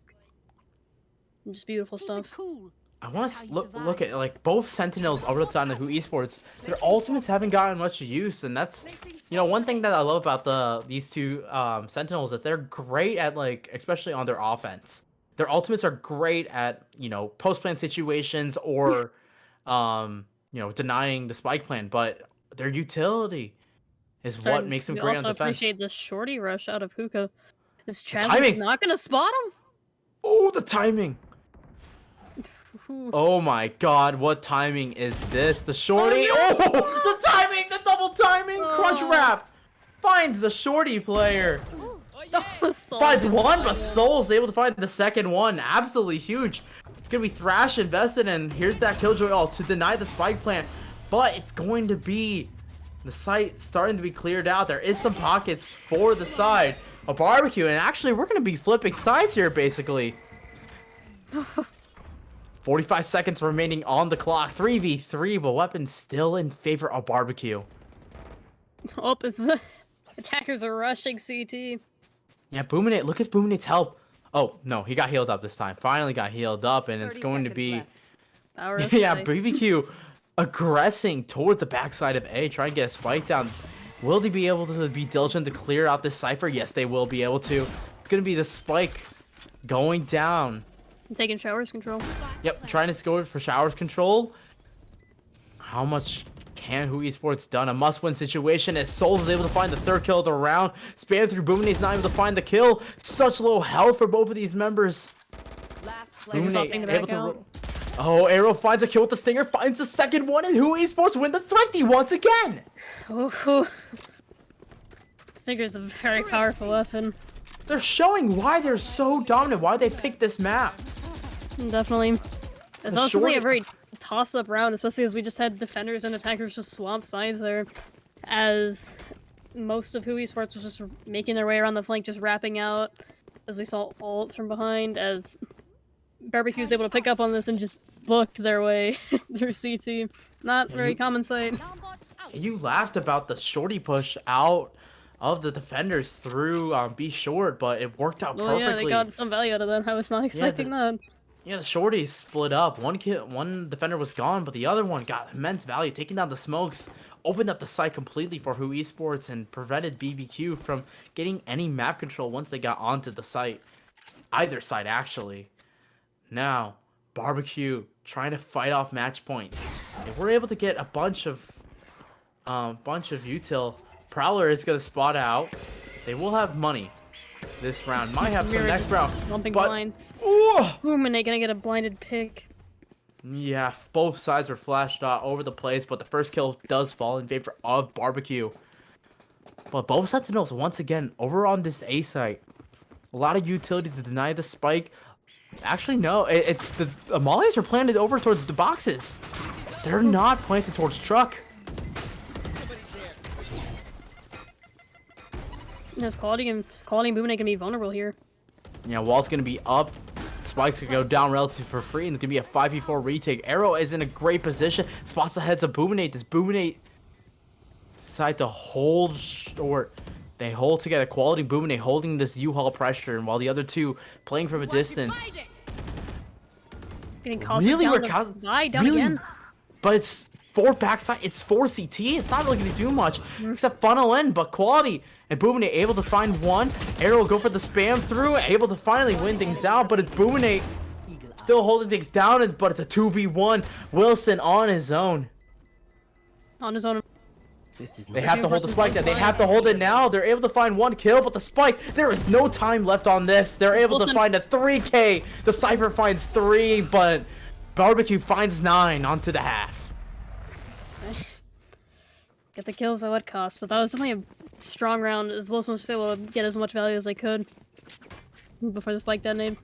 Just beautiful stuff. Cool. I want to look at like both Sentinels over the side of WHO Esports. Their ultimates haven't gotten much use, and that's one thing that I love about these two Sentinels, that they're great at, like, especially on their offense. Their ultimates are great at post plan situations or denying the spike plan, but their utility is what makes them great on defense. I also appreciate the shorty rush out of Hookah. Is Chadley's not gonna spot him? Oh, the timing! Oh my god, what timing is this? The shorty. Oh, the timing! The double timing! Crunchwrap finds the shorty player. Finds one, but Soul's able to find the second one. Absolutely huge. It's gonna be Thrash invested, and here's that Killjoy ult to deny the spike plant. But it's going to be the site starting to be cleared out. There is some pockets for the side of BBQ, and actually we're gonna be flipping sides here basically. 45 seconds remaining on the clock. 3v3, but weapons still in favor of BBQ. Oh, it's the attackers are rushing CT. Yeah, Boominate, look at Boominate's help. Oh, no, he got healed up this time. Finally got healed up, and it's 30 going to seconds be... left. Ours Yeah, today. BBQ aggressing towards the backside of A, trying to get a spike down. Will they be able to be diligent to clear out this Cypher? Yes, they will be able to. It's going to be the spike going down. I'm taking showers control. Yep, trying to go for showers control. How much can WHO Esports done? A must-win situation as Souls is able to find the third kill of the round. Spam through Boominate's not able to find the kill. Such low health for both of these members. Last player Boominate standing. back able to... out. Oh, Arrow finds a kill with the Stinger, finds the second one, and WHO Esports win the Thrifty once again! Oh, Stinger's a very powerful weapon. They're showing why they're so dominant, why they picked this map. Definitely. It's The also definitely a short- very toss-up round, especially as we just had defenders and attackers just swamp sides there. As most of WHO Esports was just making their way around the flank, just wrapping out. As we saw ults from behind, as BBQ was able to pick up on this and just booked their way through CT. Not Yeah, very you- common sight. You laughed about the shorty push out of the defenders through B short, but it worked out Well, perfectly. yeah, they got some value out of that. I was not expecting that. Yeah, the shorties split up. One defender was gone, but the other one got immense value, taking down the smokes, opened up the site completely for WHO Esports, and prevented BBQ from getting any map control once they got onto the site. Either side, actually. Now, BBQ trying to fight off match point. If we're able to get a bunch of util, Prowler is gonna spot out. They will have money this round. Might have some Mirror next just round. lumping But blinds. ooh, Boom, and they gonna get a blinded pick. yeah, both sides were flashed out over the place, but the first kill does fall in favor of BBQ. But both Sentinels once again over on this A site. A lot of utility to deny the spike. Actually, no, it's the mollies are planted over towards the boxes. They're not planted towards truck. Yes, quality and Boominate can be vulnerable here. Yeah, wall's gonna be up. Spike's gonna go down relatively for free, and it's gonna be a 5v4 retake. Arrow is in a great position. Spots the heads of Boominate. Does Boominate decide to hold short? They hold together. Quality Boominate holding this U-Haul pressure, and while the other two playing from a distance. Getting Cosmic Really, down we're to die down really, again. but it's 4 backside. It's 4 CT. It's not really gonna do much except funnel in. But Quality and Boominate able to find one. Arrow will go for the spam through, able to finally win things out. But it's Boominate still holding things down. But it's a 2v1. Wilson on his own. On his own. They have to hold the spike. They have to hold it now. They're able to find one kill, but the spike. There is no time left on this. They're able to Wilson. find a 3K. The Cypher finds 3, but BBQ finds 9 onto the half. Get the kills at what cost, but that was definitely a strong round, as Wilson was just able to get as much value as they could before the spike detonated.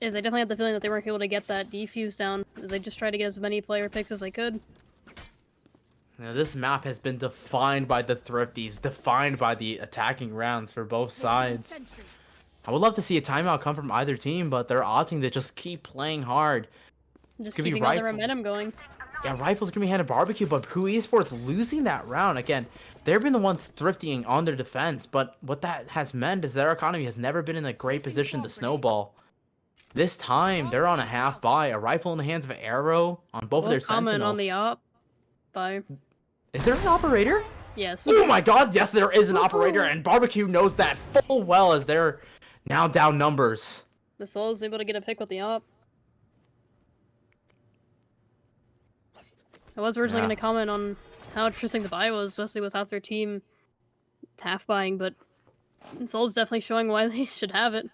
Is I definitely had the feeling that they weren't able to get that defuse down, as they just tried to get as many player picks as they could. Now, this map has been defined by the Thrifties, defined by the attacking rounds for both sides. I would love to see a timeout come from either team, but they're opting to just keep playing hard. Just Could be keeping all the Rifle. momentum going. Yeah, Rifle's gonna be handed BBQ, but WHO Esports losing that round again. They've been the ones thrifting on their defense, but what that has meant is their economy has never been in a great position to snowball. This time, they're on a half buy, a rifle in the hands of an Arrow on both of their Comment Sentinels. on the op. By Is there an operator? yes. Oh my god, yes, there is an operator, and BBQ knows that full well as they're now down numbers. The Soul's able to get a pick with the op. I was originally Yeah. going to comment on how interesting the buy was, especially with half their team half buying, but Soul's definitely showing why they should have it.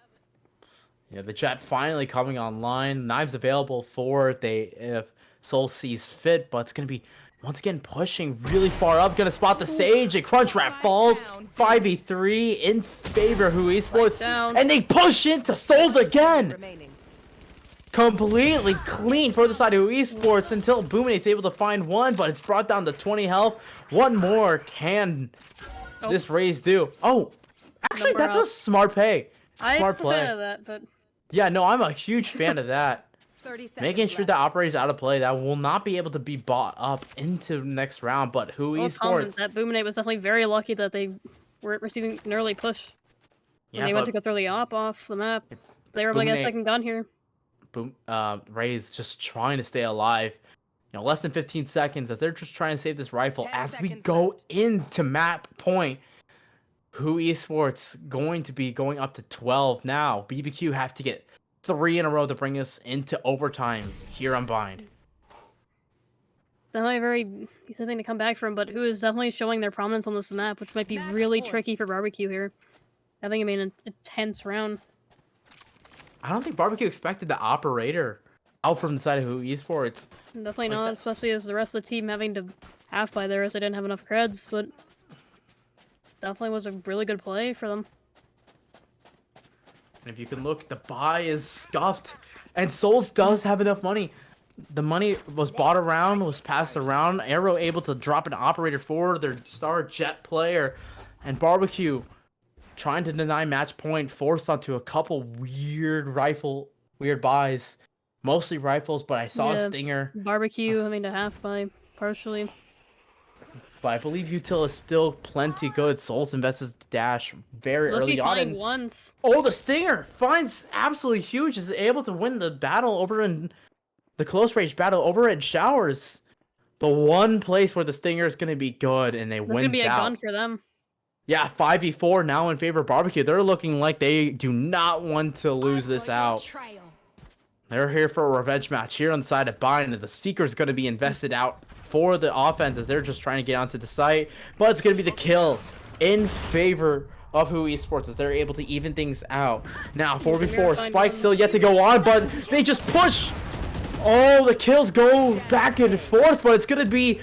Yeah, the chat finally coming online. Knives available for if Soul sees fit, but it's gonna be once again pushing really far up. Gonna spot the Sage. A crunch wrap falls. 5v3 in favor of WHO Esports, down. and they push into Souls again. Remaining. Completely clean for the side of WHO Esports until Boominate's able to find one, but it's brought down to 20 health. One more can Oh. this raise do? Oh, actually, Number that's a up. smart pay. I'm Smart a play. fan of that, but Yeah, no, I'm a huge fan of that. 30 seconds Making sure left. the operator's out of play, that will not be able to be bought up into the next round, but WHO well, comment Esports. that Boominate was definitely very lucky that they weren't receiving an early push. And they went to go throw the op off the map. They were able to get a second gun here. Boom. Ray's just trying to stay alive. You know, less than 15 seconds as they're just trying to save this rifle. 10 As we seconds go left. into map point, WHO Esports going to be going up to 12 now. BBQ have to get 3 in a row to bring us into overtime here on Bind. Definitely a very easy thing to come back from, but WHO is definitely showing their prominence on this map, which might be really tricky for BBQ here. I think an intense round. I don't think BBQ expected the operator out from the side of WHO Esports. Definitely not, especially as the rest of the team having to half buy there as they didn't have enough creds, but definitely was a really good play for them. And if you can look, the buy is scuffed. And Souls does have enough money. The money was bought around, was passed around. Arrow able to drop an operator for their star jet player. And BBQ trying to deny match point, forced onto a couple weird buys. Mostly rifles, but I saw a stinger. BBQ having to half buy partially. But I believe Util is still plenty good. Souls invests the dash very early on. And once. oh, the stinger finds absolutely huge. Is able to win the battle over in the close range battle over at Showers. The one place where the stinger is going to be good, and they win out. This is going to be a gun for them. Yeah, 5v4 now in favor of BBQ. They're looking like they do not want to lose this out. They're here for a revenge match here on the side of Bind, and the Seeker's going to be invested out for the offense as they're just trying to get onto the site. But it's going to be the kill in favor of WHO Esports as they're able to even things out. Now, 4v4, Spike still yet to go on, but they just push. Oh, the kills go back and forth, but it's going to be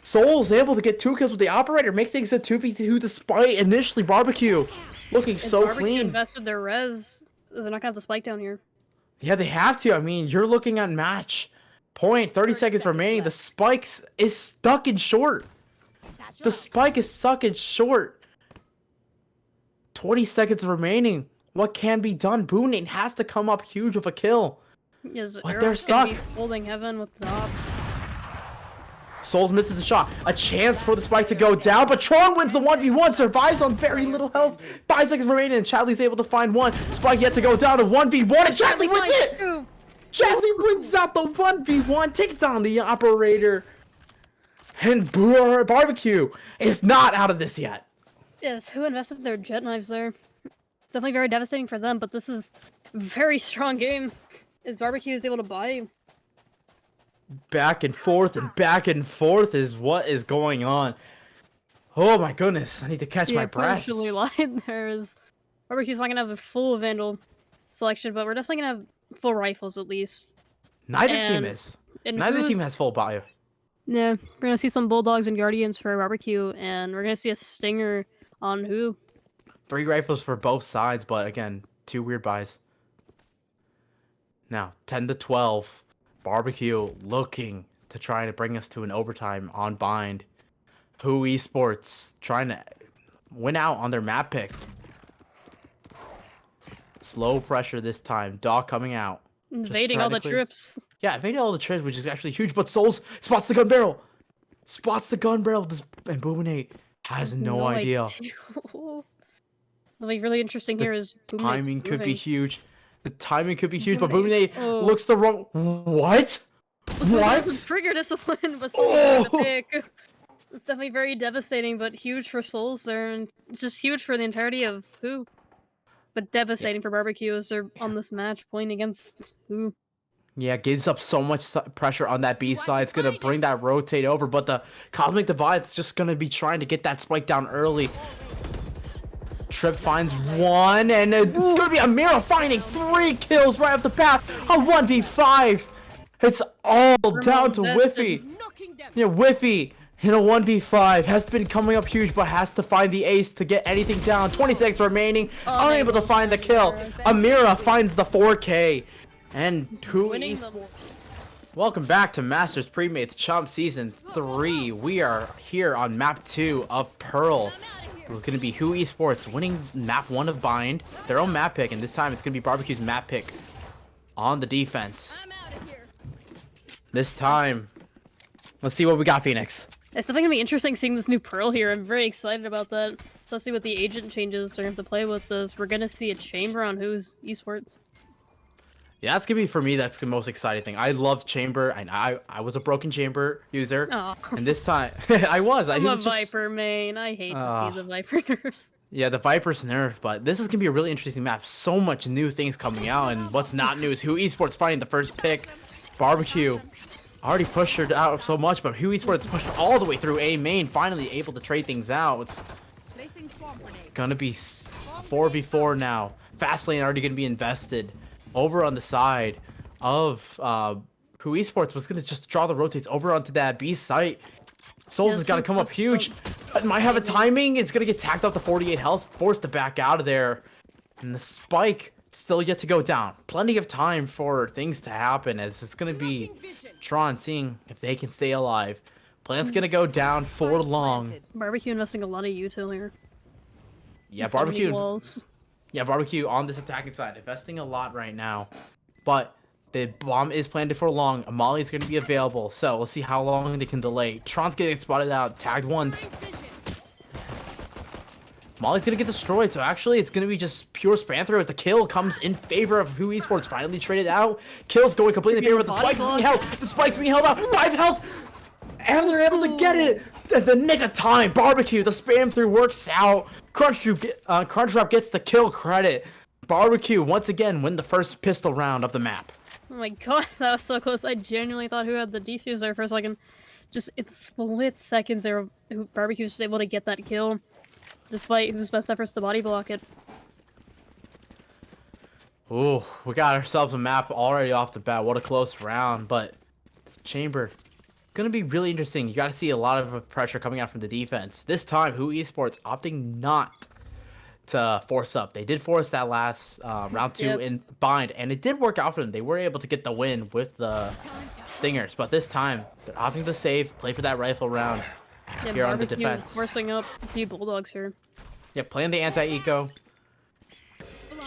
Souls able to get 2 kills with the operator. Make things a 2v2 despite initially BBQ looking so clean. Invested their res. They're not going to have the Spike down here. Yeah, they have to. I mean, you're looking at match point, 30 seconds remaining. The Spikes is stuck in short. The Spike is stuck in short. 20 seconds remaining. What can be done? Boonane has to come up huge with a kill. Yes, but they're stuck. Holding heaven with the op. Souls misses a shot. A chance for the Spike to go down, but Tron wins the 1v1, survives on very little health. 5 seconds remaining, and Chadley's able to find one. Spike yet to go down to 1v1, and Chadley wins it! Chadley wins out the 1v1, takes down the operator. And BBQ is not out of this yet. Yes, who invested their jet knives there? It's definitely very devastating for them, but this is a very strong game. As BBQ is able to buy. Back and forth is what is going on. Oh my goodness, I need to catch my breath. Partially lied there is BBQ's not gonna have a full Vandal selection, but we're definitely gonna have full rifles at least. Neither team is. Neither team has full bio. Yeah, we're gonna see some Bulldogs and Guardians for BBQ, and we're gonna see a Stinger on WHO. 3 rifles for both sides, but again, 2 weird buys. Now, 10 to 12. BBQ looking to try to bring us to an overtime on Bind. WHO Esports trying to win out on their map pick. Slow pressure this time. Dog coming out. Invading all the trips. Yeah, invading all the trips, which is actually huge. But Souls spots the gun barrel. And Boomnate has no idea. What'll be really interesting here is timing could be huge. The timing could be huge, but Boomnate looks the wrong. What? What? Trigger discipline, but Souls the pick. It's definitely very devastating, but huge for Souls there, and just huge for the entirety of WHO. But devastating for BBQ as they're on this match point against WHO. Yeah, gives up so much pressure on that B side. It's going to bring that rotate over, but the Cosmic Divide's just going to be trying to get that Spike down early. Trip finds one, and it's going to be Amira finding 3 kills right off the bat. A 1v5. It's all down to Whiffy. Yeah, Whiffy in a 1v5 has been coming up huge, but has to find the ace to get anything down. 20 seconds remaining, unable to find the kill. Amira finds the 4K. And WHO Esports. Welcome back to Masters Premade's Chump Season 3. We are here on map 2 of Pearl. It's going to be WHO Esports winning map 1 of Bind. Their own map pick, and this time it's going to be BBQ's map pick on the defense. This time, let's see what we got, Phoenix. It's definitely going to be interesting seeing this new Pearl here. I'm very excited about that. especially with the agent changes they're going to play with this. We're going to see a chamber on WHO's Esports. Yeah, that's gonna be for me. That's the most exciting thing. I loved Chamber, and I was a broken Chamber user, Oh. and this time I was. I'm he a was just- Viper main. I hate to see the Viper nerfs. Yeah, the Viper's nerf, but this is gonna be a really interesting map. So much new things coming out, and what's not new is WHO Esports finding the first pick. BBQ already pushed her out so much, but WHO Esports pushed all the way through A main, finally able to trade things out. It's gonna be 4v4 now. Fastlane already gonna be invested. Over on the side of WHO Esports was gonna just draw the rotates over onto that B site. Souls has got to come up huge. But might have a timing. It's gonna get tacked out to 48 health, forced to back out of there. And the spike still yet to go down. Plenty of time for things to happen, as it's gonna be Tron seeing if they can stay alive. Plant's gonna go down for long. BBQ investing a lot of util here. Yeah, So many BBQ. walls. Yeah, BBQ on this attacking side, investing a lot right now. But the bomb is planted for long. Amali is going to be available, so we'll see how long they can delay. Tron's getting spotted out, tagged once. Molly's going to get destroyed, so actually it's going to be just pure spam through as the kill comes in favor of WHO Esports. Finally traded out. Kill's going completely in favor of the spikes being held. The spikes being held out. 5 health! And they're able to get it! The nick of time. BBQ, the spam through works out. Crunchtrap gets the kill credit. BBQ once again win the first pistol round of the map. Oh my god, that was so close. I genuinely thought who had the defuse there for a second. Just in split seconds there, BBQ was just able to get that kill. Despite who's best efforts to body block it. Ooh, we got ourselves a map already off the bat. What a close round, but Chamber gonna be really interesting. You got to see a lot of pressure coming out from the defense. This time, WHO Esports opting not to force up. They did force that last round 2 in bind, and it did work out for them. They were able to get the win with the stingers, but this time they're opting to save, play for that rifle round here on the defense. Forcing up a few bulldogs here. Yeah, playing the anti-eco.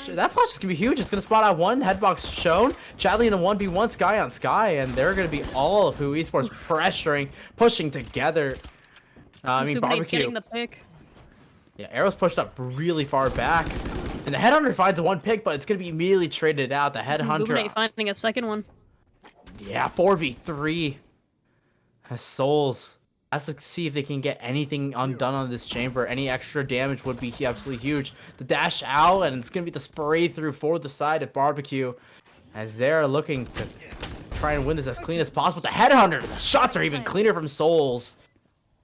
That flash is gonna be huge. It's gonna spot out one headbox shown. Chadley in a 1v1 Sky on Sky, and they're gonna be all of WHO Esports pressuring, pushing together. I mean, getting the BBQ. pick. Yeah, Arrow's pushed up really far back, and the Headhunter finds a 1 pick, but it's gonna be immediately traded out. The Headhunter. Finding a second one. Yeah, 4v3. Has Souls. Has to see if they can get anything undone on this chamber. Any extra damage would be absolutely huge. The dash out, and it's going to be the spray through for the side of BBQ, as they're looking to try and win this as clean as possible. The Headhunter, the shots are even cleaner from Souls.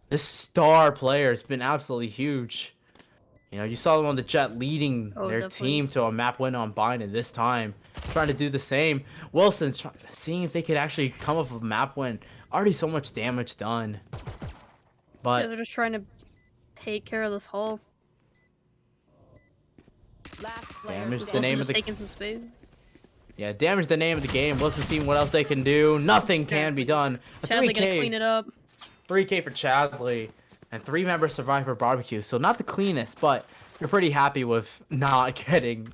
This star player has been absolutely huge. You know, you saw them on the Jet leading their definitely. team to a map win on bind, and this time trying to do the same. Wilson seeing if they could actually come up with a map win. Already so much damage done. But They're just trying to take care of this hull. damage the name of just the taking some space. yeah, damage the name of the game. Wilson seeing what else they can do. Nothing can be done. A Chadley gonna clean it up. 3K for Chadley, and 3 members survive for BBQ. So not the cleanest, but you're pretty happy with not getting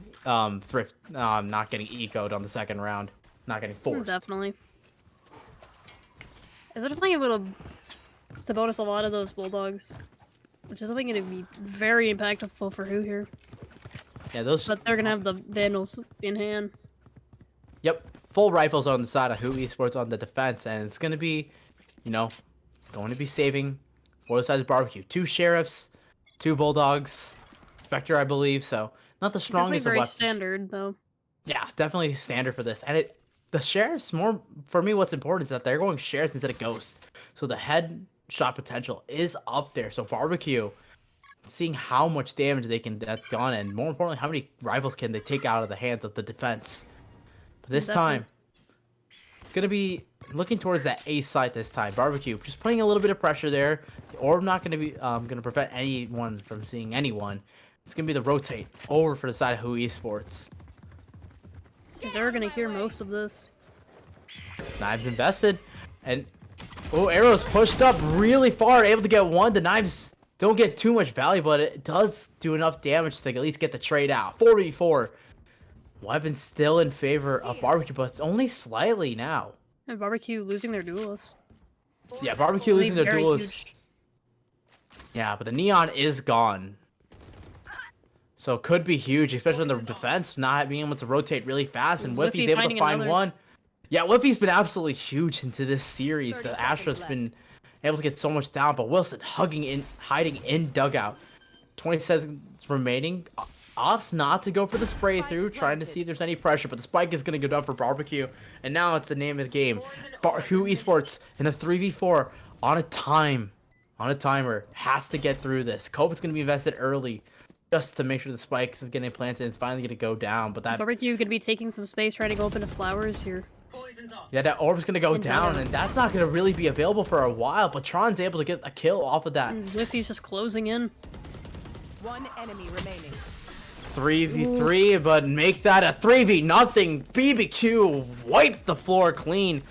thrift, not getting ecoed on the second round, not getting forced. Definitely. Is it definitely able to bonus a lot of those bulldogs, which is something going to be very impactful for WHO here. Yeah, those. But they're gonna have the vandals in hand. Yep, full rifles on the side of WHO Esports on the defense, and it's gonna be, you know, going to be saving for the side of BBQ. 2 sheriffs, 2 bulldogs, Spectre, I believe. So not the strongest Definitely very of weapons. standard though. Yeah, definitely standard for this. And the sheriffs, more for me, what's important is that they're going sheriffs instead of ghosts. So the headshot potential is up there. So BBQ, seeing how much damage they can get done, and more importantly, how many rifles can they take out of the hands of the defense. But this time, gonna be looking towards that A site this time. BBQ just putting a little bit of pressure there. The orb not gonna be gonna prevent anyone from seeing anyone. It's gonna be the rotate over for the side of WHO Esports. Because they're gonna hear most of this. Knives invested, and oh, Arrow's pushed up really far, able to get one. The knives don't get too much value, but it does do enough damage to at least get the trade out. 44. Weapon still in favor of BBQ, but it's only slightly now. And BBQ losing their duelists. Yeah, BBQ losing their Very duelists. huge. Yeah, but the neon is gone. So it could be huge, especially in the defense, not being able to rotate really fast. And Whiffy's able to find one. Yeah, Whiffy's been absolutely huge into this series. The Astra's been able to get so much down, but Wilson hiding in dugout. 20 seconds remaining. Opts not to go for the spray through, trying to see if there's any pressure, but the spike is going to go down for BBQ. And now it's the name of the game. WHO Esports in a 3v4 on a timer. Has to get through this. Cope's going to be invested early just to make sure the spike is getting planted and it's finally going to go down. But that BBQ could be taking some space trying to go up into flowers here. Yeah, that orb's going to go down, and that's not going to really be available for a while, but Tron's able to get a kill off of that. Whiffy's just closing in. One enemy remaining. 3v3, but make that a 3v nothing. BBQ wipe the floor clean,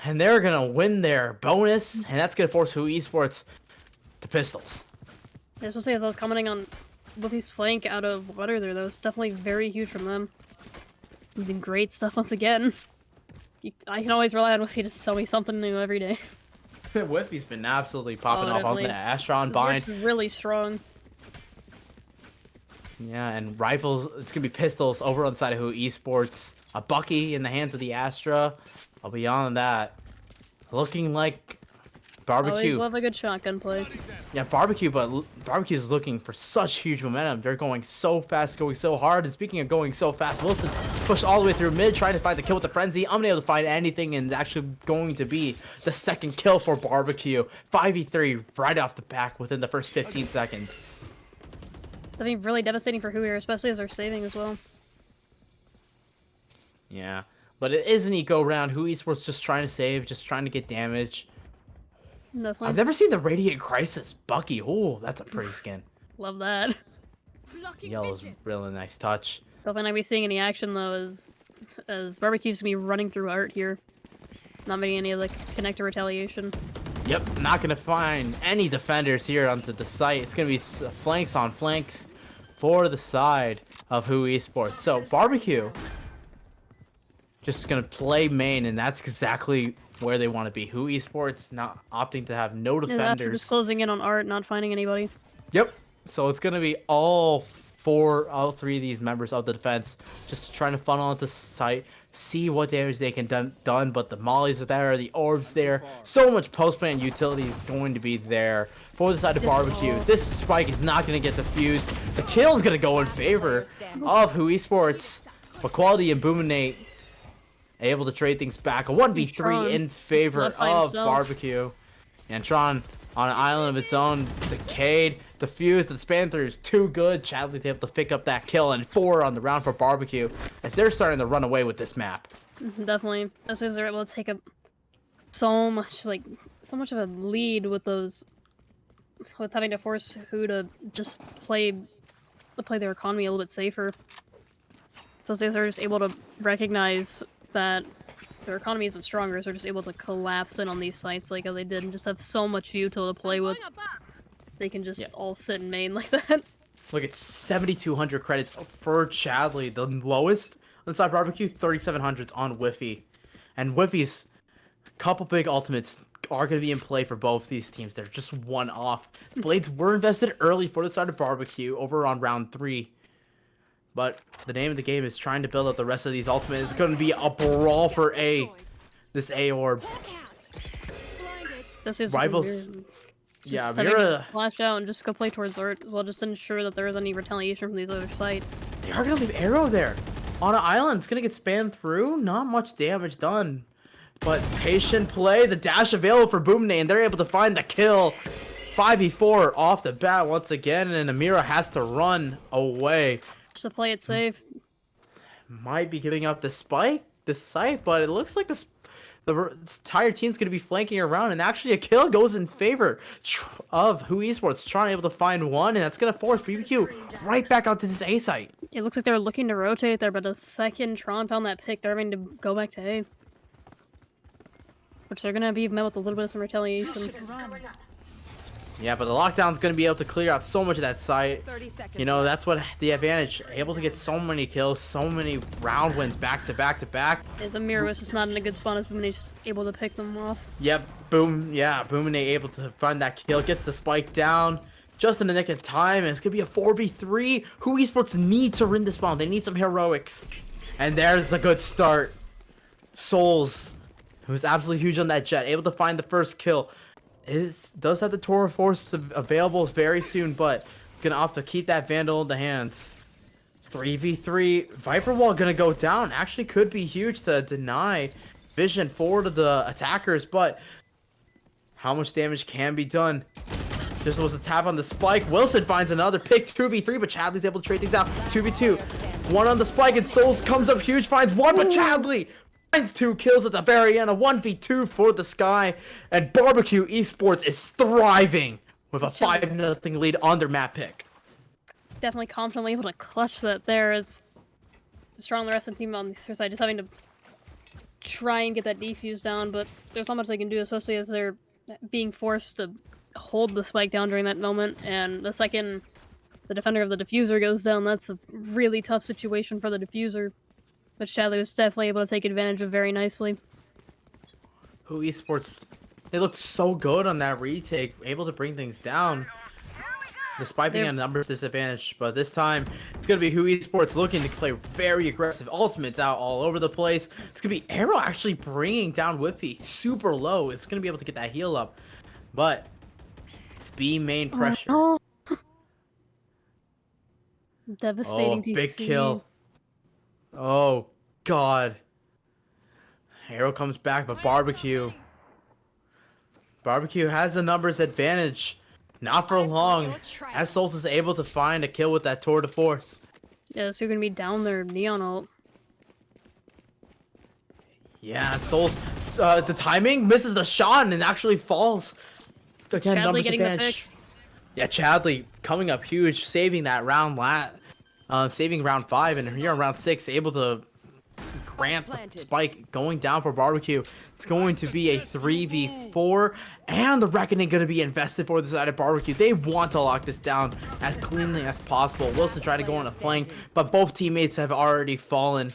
and they're gonna win their bonus, and that's gonna force WHO Esports to pistols. I was gonna say, as I was commenting on Whiffy's flank out of water there, that was definitely very huge from them. Doing great stuff once again. I can always rely on Whiffy to tell me something new every day. Whiffy's been absolutely popping off on the Astron bind. It's really strong. Yeah, and rifles, it's going to be pistols over on the side of WHO Esports. A Bucky in the hands of the Astra. But beyond that, looking like BBQ. Always love a good shotgun play. Yeah, BBQ, but BBQ is looking for such huge momentum. They're going so fast, going so hard. And speaking of going so fast, Wilson pushed all the way through mid, trying to find the kill with the frenzy. Unable to find anything, and actually going to be the second kill for BBQ. 5v3 right off the back within the first 15 seconds. That'd be really devastating for WHO here, especially as they're saving as well. Yeah, but it is an eco round. WHO Esports just trying to save, just trying to get damage. Definitely. I've never seen the Radiant Crisis Bucky. Oh, that's a pretty skin. Love that. Yellow's really nice touch. Definitely not be seeing any action though, as BBQ's gonna be running through art here. Not making any like connector retaliation. Yep, not gonna find any defenders here onto the site. It's gonna be flanks on flanks for the side of WHO Esports. So BBQ just gonna play main, and that's exactly where they want to be. WHO Esports not opting to have no defenders. Yeah, just closing in on art, not finding anybody. Yep. So it's gonna be all three of these members of the defense just trying to funnel into the site, see what damage they can done. But the mollies are there, the orbs there. So much post-plant utility is going to be there for the side of BBQ. This spike is not going to get defused. The kill is going to go in favor of WHO Esports. But Quality and Boominate able to trade things back. A 1v3 in favor of BBQ. And Tron on an island of its own. Decayed, defused, and span through is too good. Chadley's able to pick up that kill, and 4 on the round for BBQ as they're starting to run away with this map. Definitely. As soon as they're able to take up so much of a lead with having to force WHO to just play their economy a little bit safer. So as they're just able to recognize that their economy isn't stronger, so they're just able to collapse in on these sites like how they did and just have so much util to play with. They can just all sit in main like that. Look, it's 7,200 credits for Chadley. The lowest on the side of BBQ, 3,700 on Whiffy. And Whiffy's couple big ultimates are going to be in play for both these teams. They're just one off. Blades were invested early for the side of BBQ over on round 3. But the name of the game is trying to build up the rest of these ultimates. It's going to be a brawl for this A orb. Rivals. Yeah, Mira flash out and just go play towards art as well, just to ensure that there is any retaliation from these other sites. They are going to leave Arrow there on an island. It's going to get spanned through. Not much damage done. But patient play. The dash available for Boomnay, and they're able to find the kill. 5v4 off the bat once again, and Amira has to run away. Just to play it safe. Might be giving up the site, but it looks like the entire team's going to be flanking around, and actually a kill goes in favor of WHO Esports. Tron able to find one, and that's going to force BBQ right back out to this A site. It looks like they were looking to rotate there, but the second Tron found that pick, they're having to go back to A. Which they're going to be met with a little bit of some retaliation. Yeah, but the lockdown's going to be able to clear out so much of that site. You know, that's what the advantage. Able to get so many kills, so many round wins back to back to back. Is Amir was just not in a good spot as Boominay's just able to pick them off. Yep, Boominay able to find that kill. Gets the spike down. just in the nick of time, and it's gonna be a 4v3. WHO Esports need to win this round. They need some heroics. And there's the good start. Souls, who's absolutely huge on that jet, able to find the first kill. Does have the Tour of Force available very soon, but gonna opt to keep that Vandal in the hands. 3v3, Viper Wall gonna go down. Actually could be huge to deny vision forward to the attackers, but how much damage can be done? Just was a tap on the spike. Wilson finds another pick, 2v3, but Chadley's able to trade things out. 2v2, one on the spike, and Souls comes up huge, finds one, but Chadley finds 2 kills at the very end. A 1v2 for the sky, and BBQ Esports is thriving with a 5-0 lead on their map pick. Definitely confidently able to clutch that there as strong the rest of the team on the other side, just having to try and get that defuse down, but there's not much they can do, especially as they're being forced to hold the spike down during that moment, and the second the defender of the diffuser goes down, that's a really tough situation for the diffuser, which Chadley was definitely able to take advantage of very nicely. WHO Esports, they looked so good on that retake, able to bring things down, despite being a numbers disadvantage. But this time, it's going to be WHO Esports looking to play very aggressive. Ultimates out all over the place. It's going to be Arrow actually bringing down Whippy super low. It's going to be able to get that heal up. But B main pressure. Oh, no. Devastating to big see. kill. Oh, God. Arrow comes back, but BBQ has the numbers advantage. Not for long, as Souls is able to find a kill with that Tour de Force. Yeah, so you're gonna be down their Neon ult. Yeah, Souls, the timing misses the shot and actually falls. Again, Chadley numbers getting the advantage. pick. Yeah, Chadley coming up huge, saving that round saving round 5, and here in round 6, able to grant the spike going down for BBQ. It's going to be a 3v4, and the Reckoning going to be invested for the side of BBQ. They want to lock this down as cleanly as possible. Wilson tried to go on a flank, but both teammates have already fallen.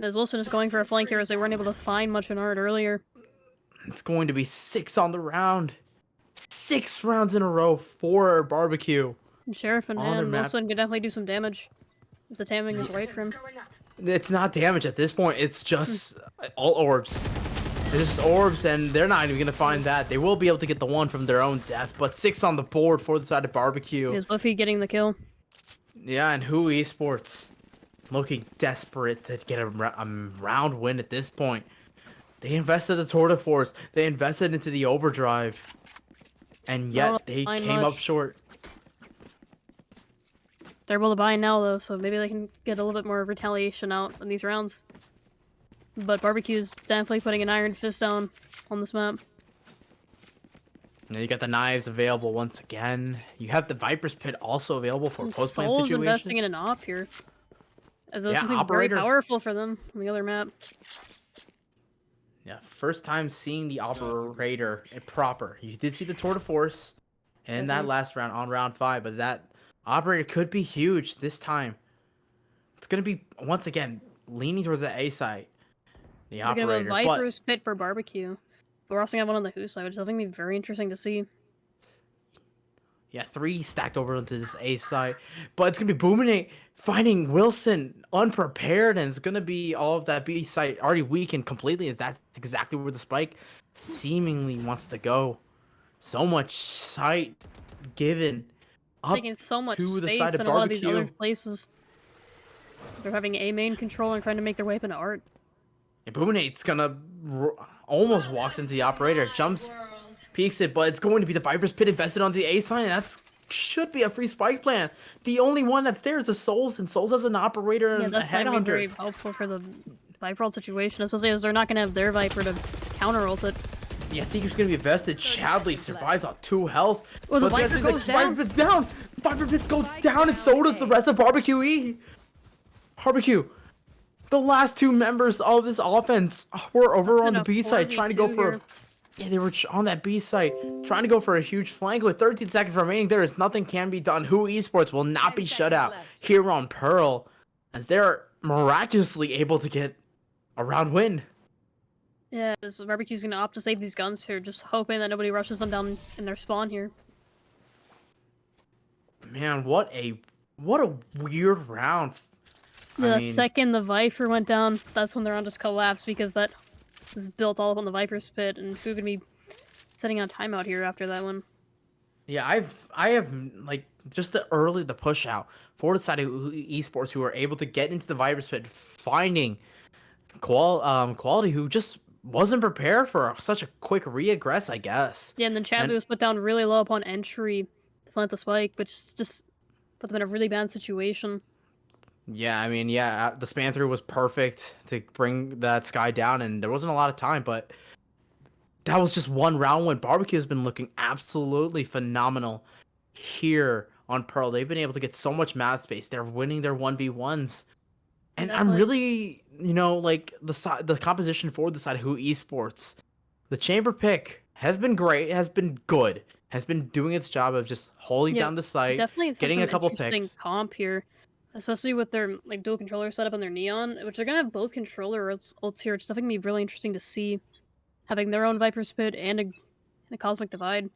As Wilson is going for a flank here, as they weren't able to find much in art earlier. It's going to be 6 on the round. 6 rounds in a row for BBQ. Sheriff in On their hand, map. Wilson can definitely do some damage if the timing is right for him. It's not damage at this point. It's just all orbs. It's just orbs, and they're not even going to find that. They will be able to get the one from their own death, but 6 on the board for the side of BBQ. Is Buffy getting the kill? Yeah, and WHO Esports looking desperate to get a round win at this point. They invested the Tour de Force. They invested into the overdrive. And yet they came up short. They're able to buy now, though, so maybe they can get a little bit more retaliation out in these rounds. But BBQ's definitely putting an iron fist down on this map. And you got the knives available once again. You have the Viper's Pit also available for post-plan Soul's situation. investing in an op here. As though something operator. very powerful for them on the other map. Yeah, first time seeing the operator proper. You did see the Tour de Force in that last round on round 5, but that operator could be huge this time. It's going to be, once again, leaning towards the A side. The We're operator. gonna have a Viper's Pit for BBQ. But we're also gonna have one on the WHO side, which is I think be very interesting to see. Yeah, 3 stacked over into this A side. But it's going to be Boominate finding Wilson unprepared, and it's going to be all of that B side already weakened completely, as that's exactly where the spike seemingly wants to go. So much sight given up Taking so much to the space side of in a lot of these other BBQ. places. They're having A main control and trying to make their way up into art. And Boominate's going to almost walks into the operator, jumps, peeks it, but it's going to be the Viper's Pit invested onto the A side, and that's should be a free spike plan. The only one that's there is the Souls, and Souls has an operator and a that's not gonna be very headhunter. helpful for the Viper ult situation, especially as they're not gonna have their Viper to counter ult it. Yeah, Seeker's gonna be invested. Chadley survives on 2 health. Oh, the but Viper goes down. Viper Pit's down. Viper Pit's goes down, and so does the rest of BBQ. BBQ. The last 2 members of this offense were over on the B side trying to go for. Yeah, they were on that B site, trying to go for a huge flank. With 13 seconds remaining, there is nothing can be done. WHO Esports will not be shut out here on Pearl, as they're miraculously able to get a round win. Yeah, this BBQ's gonna opt to save these guns here, just hoping that nobody rushes them down in their spawn here. man, what a weird round. The I mean, second the Viper went down, that's when the round just collapsed because that was built all up on the Viper's pit, and who could be setting on timeout here after that one? yeah, I have like just the push out for the side of esports who are able to get into the Viper's pit, finding quality who just wasn't prepared for such a quick re-aggress, I guess. Yeah, and then Chadley was put down really low upon entry to plant the spike, which just put them in a really bad situation. Yeah, I mean, yeah, the span through was perfect to bring that Sky down, and there wasn't a lot of time, but that was just one round when BBQ has been looking absolutely phenomenal here on Pearl. They've been able to get so much map space. They're winning their 1v1s. And I'm really, like the composition for the side of WHO Esports. The chamber pick has been great, has been good, has been doing its job of just holding down the site, definitely getting a couple interesting picks. comp here, especially with their like dual controller setup on their Neon, which they're gonna have both controller ults here. It's definitely gonna be really interesting to see, having their own Viper Spit and a Cosmic Divide.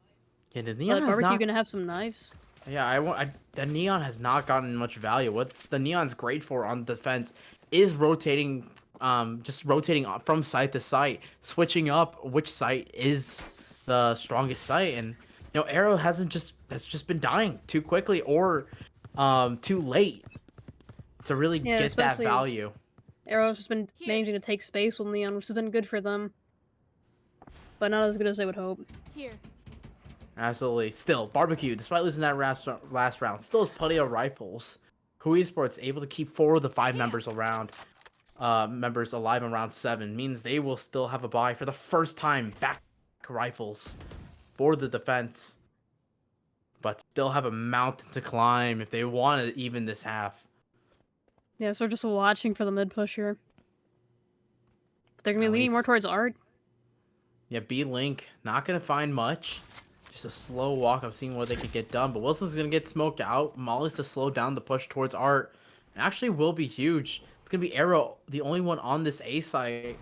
Yeah, the Neon But has BBQ not. gonna have some knives. Yeah, the Neon has not gotten much value. What's the Neon's great for on defense is rotating, just rotating from site to site, switching up which site is the strongest site, and Arrow has just been dying too quickly or too late to really get that value. Arrow's just been managing to take space with Neon, which has been good for them, but not as good as they would hope. Here. Absolutely. Still, BBQ, despite losing that last round, still has plenty of rifles. WHO Esports able to keep 4 of the 5 members alive in round 7 means they will still have a bye for the first time back rifles for the defense, but still have a mountain to climb if they want to even this half. Yeah, so just watching for the mid push here. But they're gonna be leaning more towards Art. Yeah, B-Link not gonna find much. Just a slow walk of seeing what they could get done, but Wilson's gonna get smoked out. Molly's to slow down the push towards Art. It actually will be huge. It's gonna be Arrow, the only one on this A site,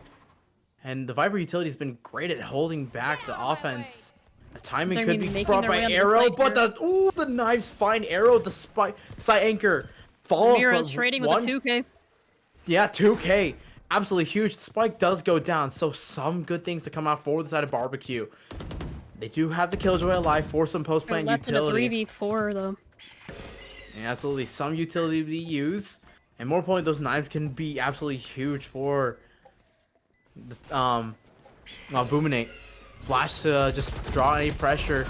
and the Viper utility has been great at holding back the offense. The timing could be brought by Arrow, but the knives find Arrow. The site anchor falls. Mira's trading with a 2K. Yeah, 2K. Absolutely huge. The spike does go down, so some good things to come out for the side of BBQ. They do have the Killjoy alive for some post-plant utility. Left in a 3v4 though. Yeah, absolutely some utility to use, and more importantly, those knives can be absolutely huge for the Boominate. Flash to just draw any pressure,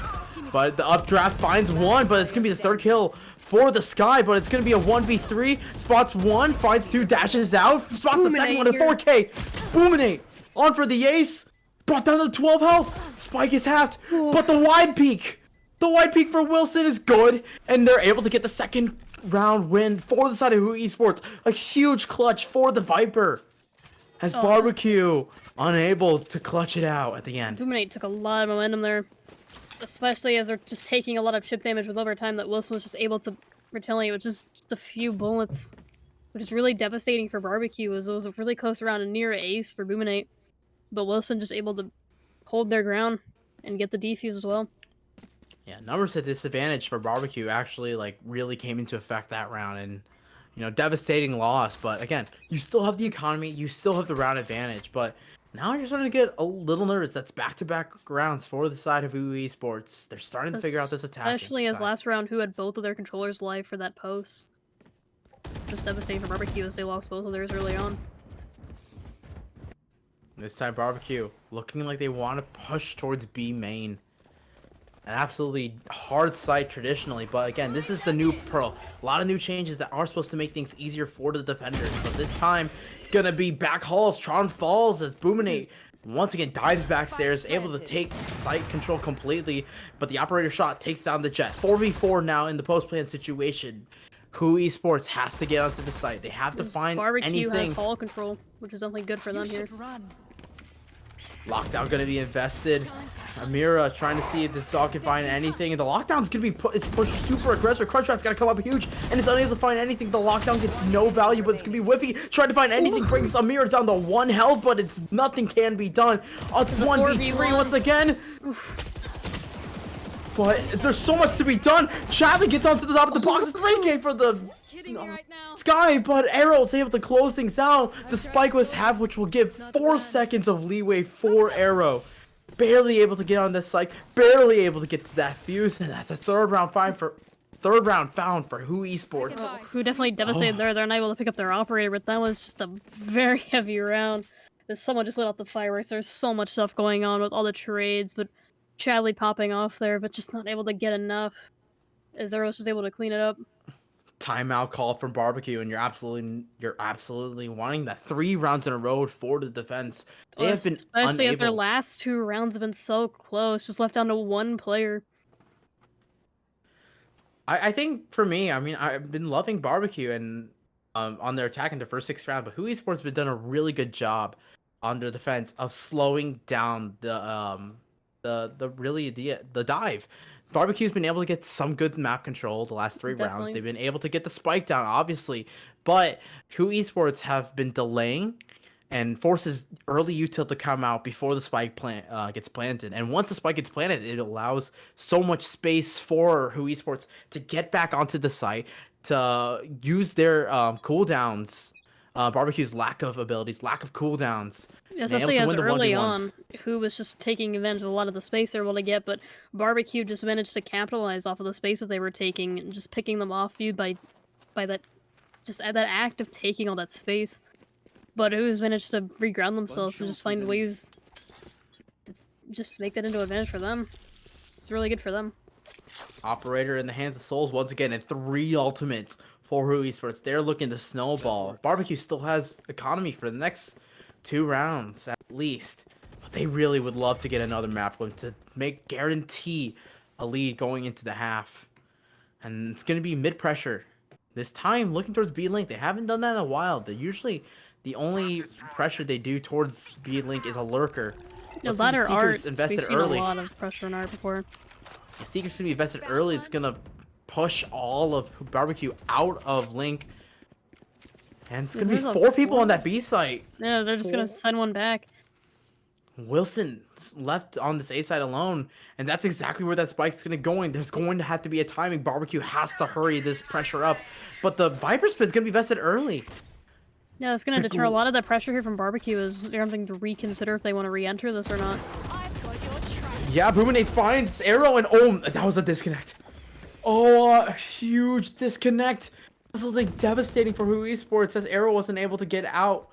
but the updraft finds one, but it's gonna be the 3rd kill for the Sky, but it's gonna be a 1v3. Spots 1, finds 2, dashes out, spots the second one, a 4K. Boominate on for the ace. Brought down to 12 health. Spike is halved, but the wide peak for Wilson is good, and they're able to get the second round win for the side of WHO Esports. A huge clutch for the Viper, as BBQ unable to clutch it out at the end. Boominate took a lot of momentum there, especially as they're just taking a lot of chip damage with overtime that Wilson was just able to retaliate with just a few bullets, which is really devastating for BBQ, as it was a really close round and near ace for Boominate. But Wilson just able to hold their ground and get the defuse as well. Yeah, numbers at disadvantage for BBQ actually really came into effect that round, and devastating loss. But again, you still have the economy, you still have the round advantage. But now you're starting to get a little nervous. That's back-to-back rounds for the side of WHO Esports. They're starting to figure out this attack. Especially as last round, who had both of their controllers live for that post. Just devastating for BBQ as they lost both of theirs early on. This time BBQ looking like they want to push towards B main. An absolutely hard site traditionally, but again, this is the new Pearl. A lot of new changes that are supposed to make things easier for the defenders, but this time it's gonna be back halls. Tron falls as Boominate once again dives backstairs, able to take site control completely, but the operator shot takes down the Jet. 4v4 now in the post-plant situation. WHO Esports has to get onto the site. They have to find anything. BBQ has hall control, which is definitely good for them here. Lockdown gonna be invested. Amira trying to see if this dog can find anything, and the lockdown's gonna be it's pushed super aggressive. Crunch Shot's gotta come up huge, and it's unable to find anything. The lockdown gets no value, but it's gonna be Whiffy trying to find anything. Brings Amira down to 1 health, but it's nothing can be done. A 1v3 once again. But there's so much to be done. Chadley gets onto the top of the box. 3K for the Sky, but Arrow's able to close things out. The spike was half, which will give 4 seconds of leeway for Arrow. Barely able to get on this site. Barely able to get to that fuse. And that's a third round found for WHO Esports. Who definitely devastated there. They're unable to pick up their operator, but that was just a very heavy round. Someone just lit off the fireworks. There's so much stuff going on with all the trades, but Chadley popping off there, but just not able to get enough. As Arrow's just able to clean it up. Timeout call from BBQ, and you're absolutely wanting that 3 rounds in a row for the defense. They have been especially unable. As their last 2 rounds have been so close, just left down to 1 player. I think for me, I mean, I've been loving BBQ and on their attack in the first 6 rounds, but WHO Esports has been done a really good job on their defense of slowing down the dive. BBQ's been able to get some good map control the last 3 rounds. They've been able to get the spike down, obviously, but WHO Esports have been delaying and forces early util to come out before the spike gets planted. And once the spike gets planted, it allows so much space for WHO Esports to get back onto the site, to use their cooldowns. BBQ's lack of abilities, lack of cooldowns. Yeah, especially as early on, who was just taking advantage of a lot of the space they were able to get, but BBQ just managed to capitalize off of the spaces they were taking, and just picking them off you by that act of taking all that space. But who's managed to reground themselves and just find ways to just make that into an advantage for them. It's really good for them. Operator in the hands of Souls once again, and 3 ultimates for WHO Esports. They're looking to snowball. BBQ still has economy for the next 2 rounds at least, but they really would love to get another map win to guarantee a lead going into the half. And it's going to be mid pressure this time, looking towards B Link. They haven't done that in a while. They usually, the only pressure they do towards B Link is a lurker. No, ladder art. Invested We've seen early. a lot of pressure in art before. The Seeker's gonna be invested early. It's gonna push all of BBQ out of Link. And it's gonna be 4 people on that B site. Yeah, they're just gonna send one back. Wilson's left on this A side alone, and that's exactly where that spike's gonna go. There's going to have to be a timing. BBQ has to hurry this pressure up, but the Viper Spit's gonna be vested early. Yeah, it's gonna deter a lot of the pressure here from BBQ. Is there something to reconsider if they want to re-enter this or not? Yeah, Boominate finds Arrow, and oh, that was a disconnect. Oh, a huge disconnect. Absolutely devastating for WHO Esports as Arrow wasn't able to get out.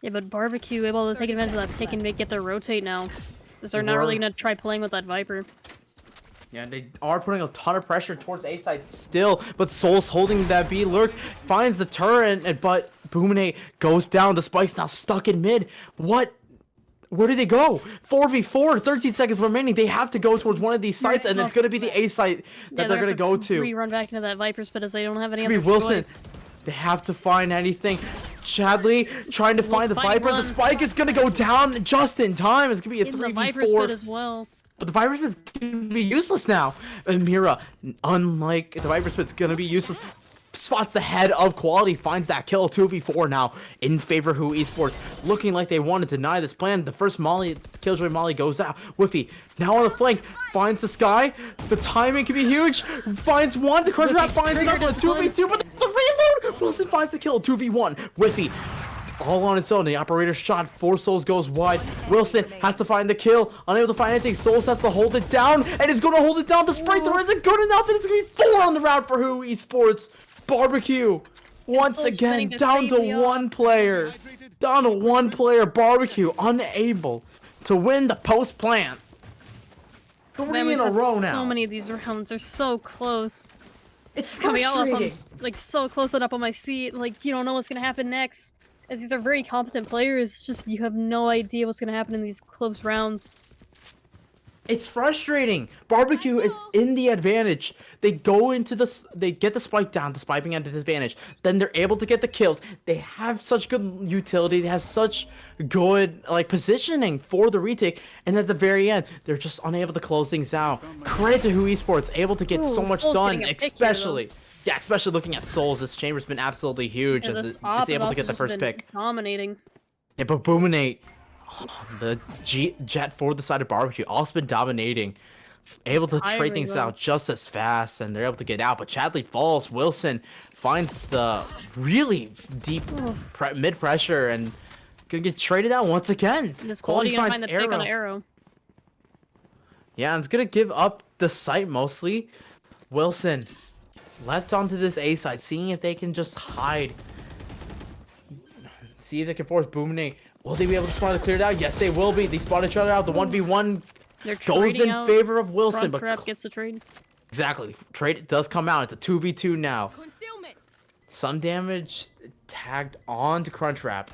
Yeah, but BBQ able to take advantage of that pick and get their rotate now. Because they're not really gonna try playing with that Viper. Yeah, they are putting a ton of pressure towards A side still, but Soul's holding that B lurk, finds the turret, but Boominate goes down. The spike's now stuck in mid. Where do they go? 4v4, 13 seconds remaining. They have to go towards one of these sites, and it's going to be the A site that they're going to go to. Rerun back into that Viper Spit as they don't have any other Wilson. Choice. They have to find anything. Chadley trying to find the Viper. The spike is going to go down just in time. It's going to be a 3v4. The Viper Spit as well. But the Viper Spit's going to be useless now. And Mira, unlike the Viper Spit's going to be useless. Spots the head of quality, finds that kill. 2v4 now in favor of WHO Esports, looking like they want to deny this plan. The first Molly, Killjoy Molly goes out. Whiffy now on the flank, finds the Sky. The timing can be huge. Finds one. The Crunch Wrap finds another. 2v2, but the reload. Wilson finds the kill. 2v1. Whiffy all on its own. The operator shot. 4 Souls goes wide. Wilson has to find the kill. Unable to find anything. Souls has to hold it down, and is going to hold it down. The sprite there isn't good enough, and it's going to be 4 on the round for WHO Esports. BBQ once again down to 1 player. Down to 1 player. BBQ unable to win the post plant. 3 in a row now. So many of these rounds are so close. It's coming out up like so close up on my seat. Like you don't know what's gonna happen next. As these are very competent players, just you have no idea what's gonna happen in these close rounds. It's frustrating. BBQ is in the advantage. They go into they get the spike down, the spike being at a disadvantage. Then they're able to get the kills. They have such good utility. They have such good positioning for the retake. And at the very end, they're just unable to close things out. Credit to WHO Esports, able to get so much done, especially. Yeah, especially looking at Souls. This chamber's been absolutely huge as it's able to get the first pick. Dominating. Yeah, but Boominate. The Jet for the side of BBQ also been dominating. able to High trade things reload. out just as fast, and they're able to get out. But Chadley falls. Wilson finds the really deep mid pressure and gonna get traded out once again. And this quality gonna finds find the pick on Arrow. Yeah, and it's gonna give up the site mostly. Wilson left onto this A side, seeing if they can just hide. See if they can force Boominate. Will they be able to spawn to clear it out? Yes, they will be. They spawn each other out. The 1v1 They're goes trading in out. favor of Wilson, Front but trap gets the trade. exactly. Trade does come out. It's a 2v2 now. Concealment. Some damage tagged on to Crunchwrap.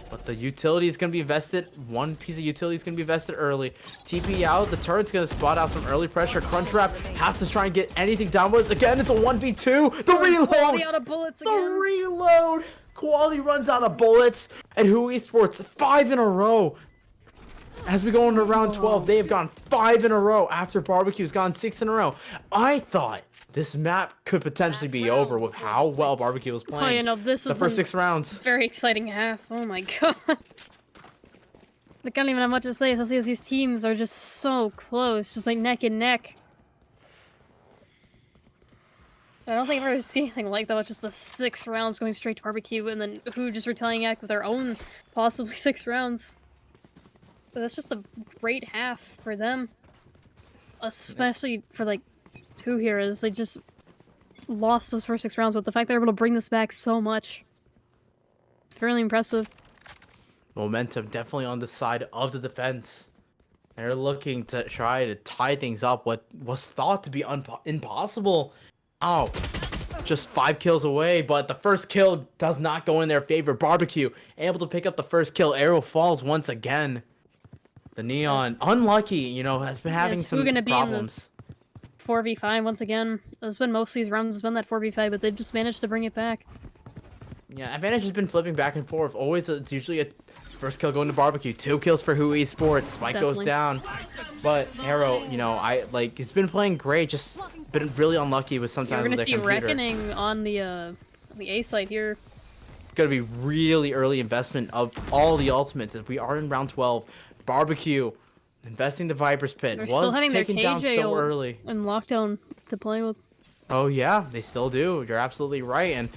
But the utility is going to be invested. One piece of utility is going to be invested early. TP out. The turret's going to spot out some early pressure. Crunchwrap has to try and get anything downwards. Again, it's a 1v2. The reload. Quality out of bullets The again. reload. Quality runs out of bullets. And WHO Esports 5 in a row. As we go into round 12, they have gone 5 in a row after BBQ's gone 6 in a row. I thought this map could potentially be over with how well BBQ was playing. Oh, you know, this the is first 6 rounds. very exciting half. Oh my god. I can't even have much to say, especially as these teams are just so close, just like neck and neck. I don't think I've ever seen anything like that. With just the 6 rounds going straight to barbecue, and then who just retaliating act with their own possibly 6 rounds. But that's just a great half for them, especially for like 2 heroes. They just lost those first 6 rounds, but the fact they're able to bring this back so much, it's fairly impressive. Momentum definitely on the side of the defense. They're looking to try to tie things up. What was thought to be impossible. Oh, just 5 kills away, but the first kill does not go in their favor. BBQ able to pick up the first kill. Arrow falls once again. The Neon, unlucky, you know, has been having some gonna be problems. In the 4v5 once again. It's been most of these rounds has been that 4v5, but they've just managed to bring it back. Yeah, advantage has been flipping back and forth. Always, it's usually a first kill going to BBQ. 2 kills for WHO Esports. Spike goes Definitely. down, but Arrow, you know, he's been playing great. Just been really unlucky with sometimes We're gonna with see their computer. Reckoning on the A site here. It's gonna be really early investment of all the ultimates as we are in round 12. BBQ investing the Viper's Pit They're was still having their taken down KJ so early. and lockdown to play with. Oh yeah, they still do. You're absolutely right. And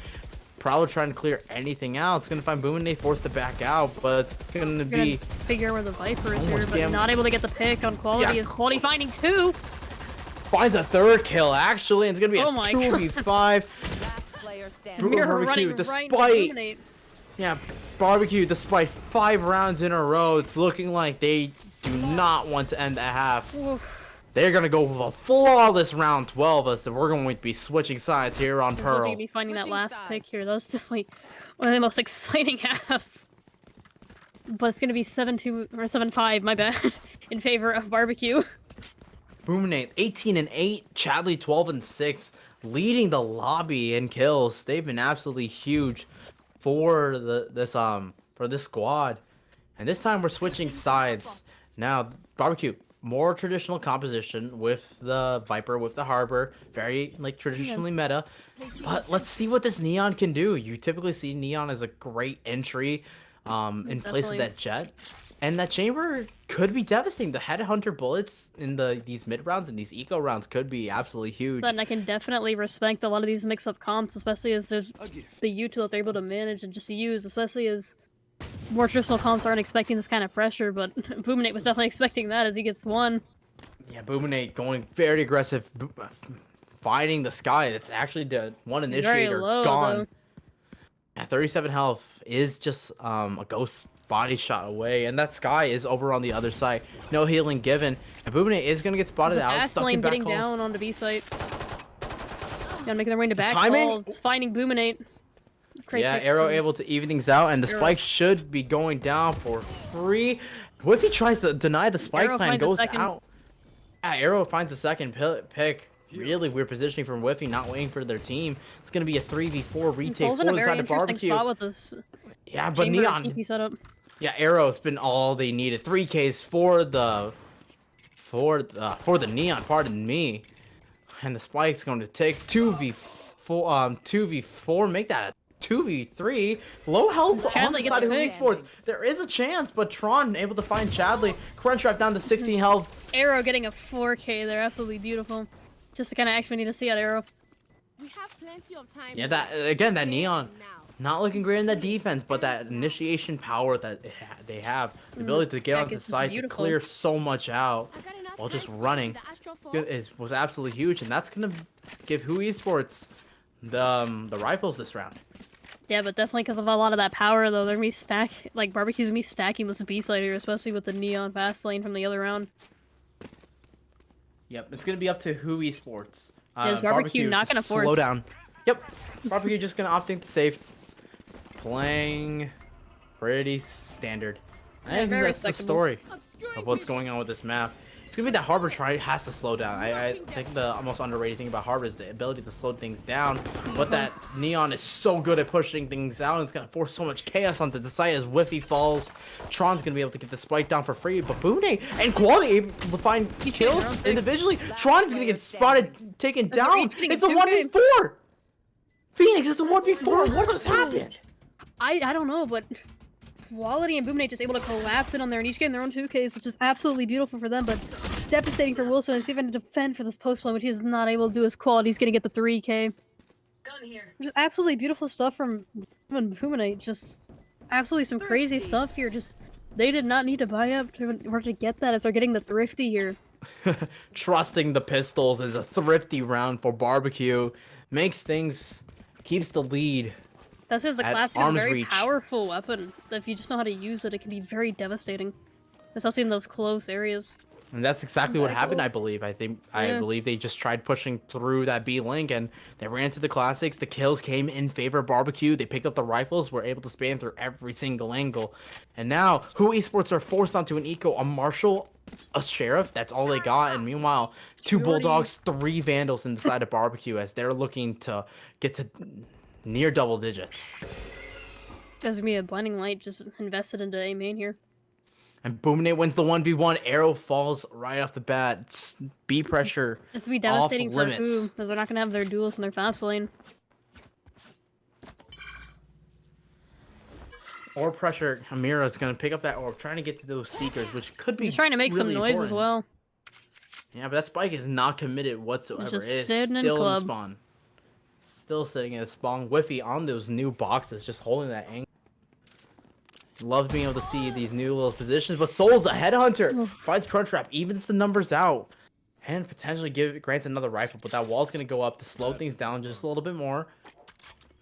Prowler trying to clear anything out. It's gonna find Boom and they forced to back out, but it's gonna We're be gonna figure out where the Viper is so here, much but damage. not able to get the pick on Quality. Yeah. Is Quality finding 2? finds a 3rd kill actually, and it's gonna be a Oh my 2v5. Last player standing. Mirror Mirror BBQ, running right despite- into Illuminate. Yeah, BBQ, despite 5 rounds in a row, it's looking like they do not want to end the half. Oof. They're gonna go with a flawless round 12 as we're going to be switching sides here on We're Pearl. going to be finding that Switching last sides. pick here. That was definitely one of the most exciting halves. But it's going to be 7-2 or 7-5, my bad, in favor of barbecue. Boominate 18-8, Chadley 12-6, leading the lobby in kills. They've been absolutely huge for this squad. And this time we're switching sides. Now, barbecue, more traditional composition with the Viper, with the Harbor, very like traditionally meta. But let's see what this Neon can do. You typically see Neon as a great entry in place of Definitely. that Jet. And that Chamber could be devastating. The Headhunter bullets in these mid rounds and these eco rounds could be absolutely huge. But I can definitely respect a lot of these mix-up comps, especially as there's the util that they're able to manage and just use, especially as more traditional comps aren't expecting this kind of pressure, but Boominate was definitely expecting that as he gets 1. Yeah, Boominate going very aggressive, finding the sky. That's actually the one He's very initiator low, gone. though. At 37 health is just a ghost body shot away, and that sky is over on the other side. No healing given, and Boominate is gonna get spotted There's out. Ass Stuck in Lane back getting calls. down onto B site. Gotta make their way into back timing? calls, finding Boominate. Great Yeah, pick Arrow from- able to even things out, and the Arrow. spike should be going down for free. What if he tries to deny the spike Arrow plan, finds a goes second. out? Yeah, Arrow finds the second pick. Really weird positioning from Whiffy, not waiting for their team. It's going to be a 3v4 He retake falls for in a the very side of interesting barbecue. spot with this Yeah, but chamber Neon. TP setup. Yeah, Arrow's been all they needed. 3Ks for the Neon, pardon me. And the spike's going to take 2v4, make that a 2v3. Low health Does on Chadley the get side the of WHO pick? Esports. There is a chance, but Tron able to find Chadley. Crunchwrap down to 16 health. Arrow getting a 4K there, absolutely beautiful. Just the kind of action we need to see out Arrow. We have plenty of time. Yeah, that again, that Neon. Now. Not looking great in that defense, but that initiation power that they have, the ability to get Heck, onto the it's just site to beautiful. clear so much out I got enough while time just to running the Astro Fall. was absolutely huge, and that's gonna give WHO Esports the rifles this round. Yeah, but definitely because of a lot of that power, though, they're gonna be BBQ's gonna be stacking this B side here, especially with the Neon fast lane from the other round. Yep, it's gonna be up to WHO Esports. Is BBQ not gonna slow force? down. Yep, BBQ just gonna opting to save. Playing pretty standard. I think very that's the respectable. story of what's going on with this map. It's gonna be that Harbor try has to slow down. I think the most underrated thing about Harbor is the ability to slow things down. But that Neon is so good at pushing things out, and it's gonna force so much chaos onto the site as Whiffy falls. Tron's gonna be able to get the spike down for free, but Boone and Quality able to find kills their own picks. individually. Tron's gonna get spotted, taken they're down. each getting a It's a 2K. 1v4. Phoenix, it's a 1v4. What just happened? I don't know, but Quality and Boomnate just able to collapse in on there and each getting their own 2Ks, which is absolutely beautiful for them, but devastating for Wilson. He's even to defend for this post play, which he's not able to do. His Quality's gonna get the 3K. Gun here. Just absolutely beautiful stuff from Boomnate. Just absolutely some crazy stuff here. Just they did not need to buy up to get that as they're getting the thrifty here. Trusting the pistols is a thrifty round for BBQ. Makes things, keeps the lead. That's because the At classic is a arm's very reach. powerful weapon. That if you just know how to use it, it can be very devastating. Especially in those close areas. And that's exactly what happened, I Backwards. believe. I Yeah. believe they just tried pushing through that B link and they ran to the classics. The kills came in favor of BBQ. They picked up the rifles, were able to span through every single angle. And now, WHO Esports are forced onto an eco, a Marshal, a Sheriff. That's all they got. And meanwhile, 2 Bulldogs, 3 Vandals inside of BBQ as they're looking to get to near double digits. There's gonna be a blinding light just invested into A main here. And Boomnate wins the 1v1. Arrow falls right off the bat. It's B pressure. It's gonna be off devastating for limits. who, because they're not gonna have their duels in their fast lane. Orb pressure. Amira's gonna pick up that orb, trying to get to those seekers, which could be He's trying to make some really noise as important. well. Yeah, but that spike is not committed whatsoever. just It's sitting in still in club. spawn. Still sitting in the spawn. Whiffy on those new boxes, just holding that angle. Love being able to see these new little positions, but Soul's the headhunter. Finds Crunchwrap, evens the numbers out, and potentially grants another rifle. But that wall's gonna go up to slow things down just a little bit more.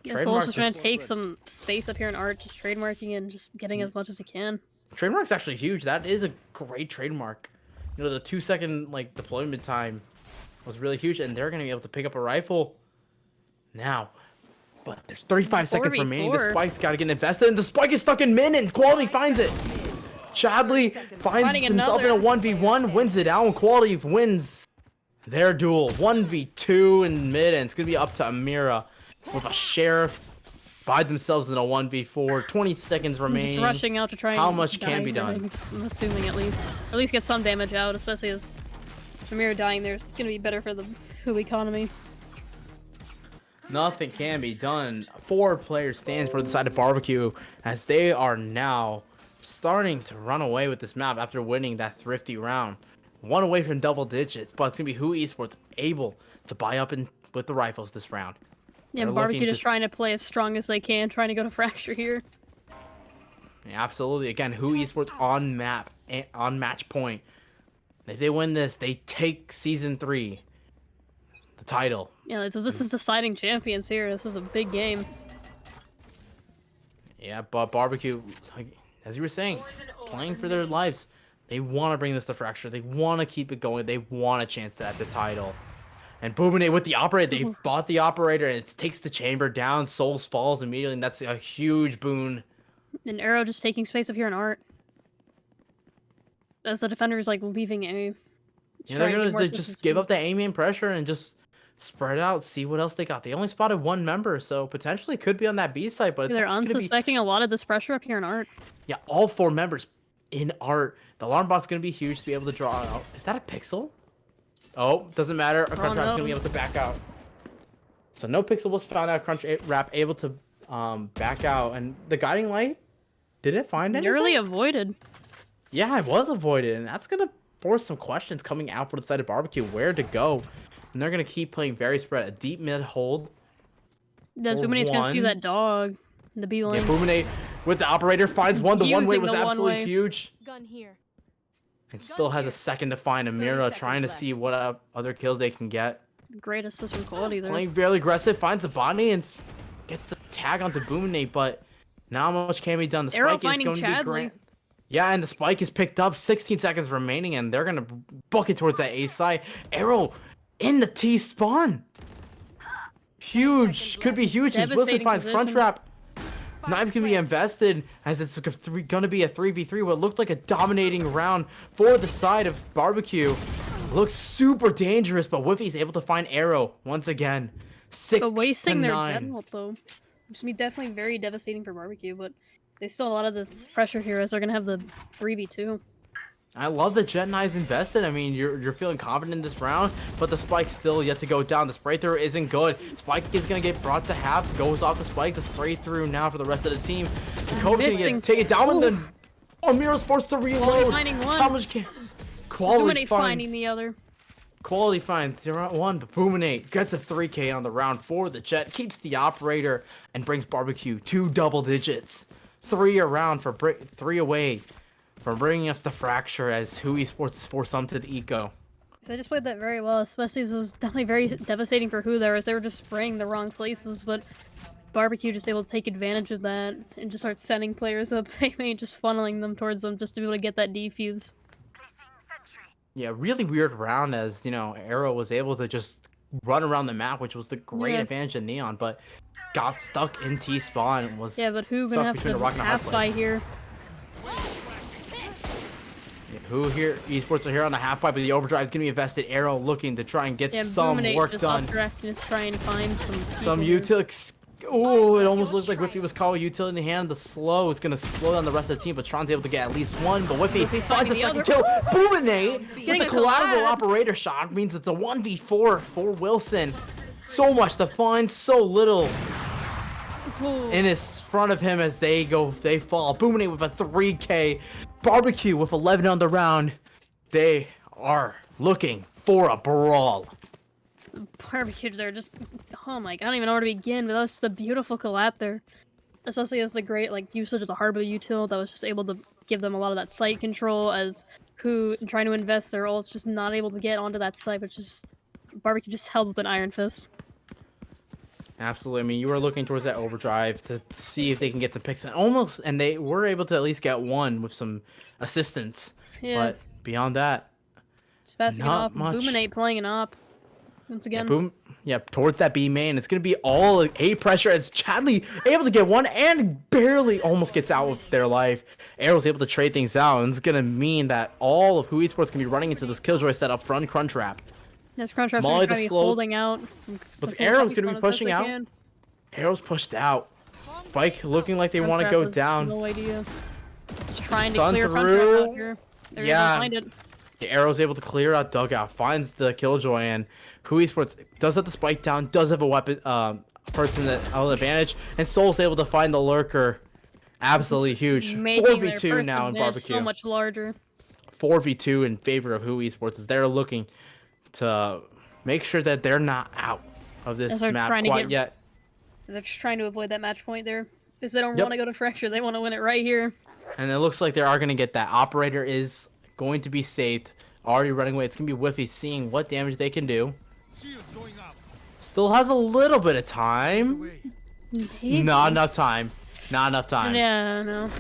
Yeah, Soul's just trying to take some space up here in art, just trademarking and just getting as much as he can. Trademark's actually huge. That is a great trademark. You know, the 2-second like deployment time was really huge, and they're gonna be able to pick up a rifle now. But there's 35 seconds remaining. The 4v4. spike's got to get invested, and the spike is stuck in mid, and Quality finds it. Chadley finds Finding himself in a another. 1v1, wins it out, and Quality wins their duel. 1v2 in mid, and it's gonna be up to Amira with a Sheriff by themselves in a 1v4. 20 seconds remaining. Just rushing out to try and How much die can be for done? things, I'm assuming at least get some damage out, especially as Amir dying there is gonna be better for the WHO economy. Nothing can be done. 4 players stand for the side of BBQ as they are now starting to run away with this map after winning that thrifty round. 1 away from double digits, but it's gonna be WHO Esports able to buy up with the rifles this round. Yeah, They're Barbecue looking just to- trying to play as strong as they can, trying to go to Fracture here. Yeah, absolutely. Again, WHO Esports on map, on match point. If they win this, they take season 3, the title. Yeah, this is deciding champions here. This is a big game. Yeah, but BBQ, like, as you were saying, playing for their lives. They want to bring this to Fracture. They want to keep it going. They want a chance at the title. And Boomine with the operator, they bought the operator, and it takes the chamber down. Souls falls immediately, and that's a huge boon. And Arrow just taking space up here in art. As the defender is like leaving A. Yeah, they're gonna just give up the aim and pressure and just spread out, see what else they got. They only spotted 1 member, so potentially could be on that B side, but it's They're actually gonna be, unsuspecting a lot of this pressure up here in art. yeah, all 4 members in art. The alarm bot's gonna be huge to be able to draw out. Is that a pixel? Oh, doesn't matter. A Crunch Rap's gonna be able to back out. So no pixel was found out. Crunch Rap able to back out, and the guiding light, did it find anything? Nearly avoided. Yeah, it was avoided, and that's gonna force some questions coming out for the side of BBQ where to go. And they're gonna keep playing very spread, a deep mid hold. That's Boominate's gonna see that dog. The B lane. Yeah, Boominate with the operator finds one. The one way was absolutely huge. Gun here. And still has a second to find Amira, trying to see what other kills they can get. Great assist from quality there. Playing very aggressive, finds the body and gets a tag onto Boominate, but not much can be done. The Arrow spike is finding going to be Chadley. grand. Yeah, and the spike is picked up. 16 seconds remaining, and they're gonna book it towards that A side. Arrow in the T spawn. Huge, could be huge as Wilson finds Crunch Wrap. Knives can be invested as it's gonna be a 3v3. What looked like a dominating round for the side of BBQ. Looks super dangerous, but Whiffy's able to find Arrow once again. 6 But wasting to their 9. Jet ult though, which would be definitely very devastating for BBQ. But they still have a lot of this pressure here as they're gonna have the 3v2. I love the Jet Knives invested. I mean, you're feeling confident in this round, but the spike's still yet to go down. The spray through isn't good. Spike is gonna get brought to half. Goes off the spike. The spray through now for the rest of the team. Jacoby can take it down, and then Amira's forced to reload. Finding one. How much can quality Boominate finding the other. Quality finds 0-1, but Boominate gets a 3K on the round for the Jet. Keeps the operator and brings BBQ to double digits. 3 around for 3 away. For bringing us the fracture as WHO Esports is forced onto the eco. They just played that very well, especially as it was definitely very devastating for WHO there, as they were just spraying the wrong places, but BBQ just able to take advantage of that and just start sending players up, just funneling them towards them just to be able to get that defuse. Yeah, really weird round as, you know, Arrow was able to just run around the map, which was the great advantage of Neon, but got stuck in T-spawn and was but WHO gonna have to half buy here. WHO here, Esports are here on the half pipe, but the overdrive is going to be invested. Arrow looking to try and get some work done. Just trying to find some utility. Oh, it almost looked like Whiffy was called utility in the hand. The slow is going to slow down the rest of the team, but Tron's able to get at least one. But Whiffy finds a second kill. Boominate with the collateral operator shot means it's a 1v4 for Wilson. So much to find, so little in his front of him as they fall. Boominate with a 3K. BBQ with 11 on the round. They are looking for a brawl. BBQ, they're just, oh my god, I don't even know where to begin, but that was just a beautiful collab there. Especially as the great usage of the Harbor util that was just able to give them a lot of that site control, as who trying to invest their ults just not able to get onto that site, but just BBQ just held with an iron fist. Absolutely. I mean, you were looking towards that overdrive to see if they can get some picks, and they were able to at least get one with some assistance. Yeah. But beyond that, just passing not it off. much. Boominate playing an op once again. Towards that B main. It's gonna be all A pressure as Chadley able to get one and barely almost gets out with their life. Arrow's able to trade things out, and it's gonna mean that all of WHO Esports can be running into this Killjoy setup front Crunch Wrap. This Crunch Wrap's gonna be holding out. But Arrow's gonna be pushing out. Arrow's pushed out. Spike looking like they want to go down. No idea. Just trying to clear Crunch Wrap out here. They're able to find it. The Arrow's able to clear out dugout, finds the Killjoy, and WHO Esports does have the spike down, does have a weapon, person that has advantage, and Soul's able to find the lurker. Absolutely huge. 4v2 now in BBQ. So much larger. 4v2 in favor of WHO Esports as they're looking to make sure that they're not out of this map quite yet. They're just trying to avoid that match point there. Because they don't want to go to Fracture, they want to win it right here. And it looks like they are going to get that. Operator is going to be saved. Already running away. It's going to be Whiffy seeing what damage they can do. Still has a little bit of time. Maybe. Not enough time. Not enough time. Yeah, no.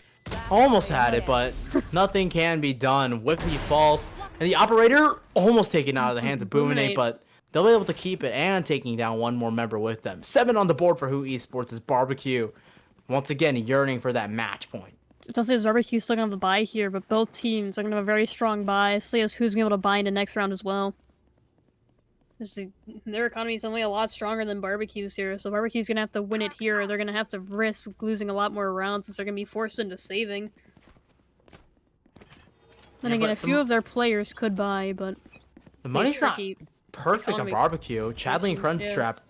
Almost had it, but nothing can be done. Whiffy falls. And the operator almost taken out of the hands of Boominate, but they'll be able to keep it and taking down one more member with them. 7 on the board for WHO Esports is BBQ. Once again, yearning for that match point. It does say BBQ still gonna have a buy here, but both teams are gonna have a very strong buy, especially as who's gonna be able to buy into next round as well. Their economy is only a lot stronger than BBQ's here, so BBQ's gonna have to win it here, or they're gonna have to risk losing a lot more rounds since they're gonna be forced into saving. Then again, a few of their players could buy, but the money's not perfect on BBQ. Chadley and Crunch Trap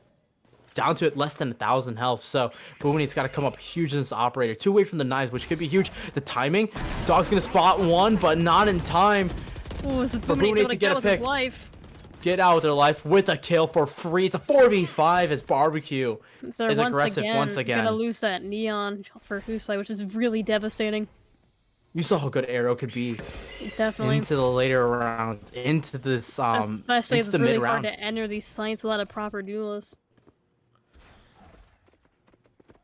down to it less than 1,000 health. So Boominate's got to come up huge in this operator. 2 away from the knives, which could be huge. The timing, Dog's gonna spot one, but not in time Ooh, for Boominate to get a pick. Life. Get out with their life with a kill for free. It's a 4v5 as BBQ So is once aggressive again, once again. Gonna lose that neon for Husai, which is really devastating. You saw how good Arrow could be Definitely. into the later rounds, into this Especially as into it's the really mid hard round. to enter these sites without a proper duelist.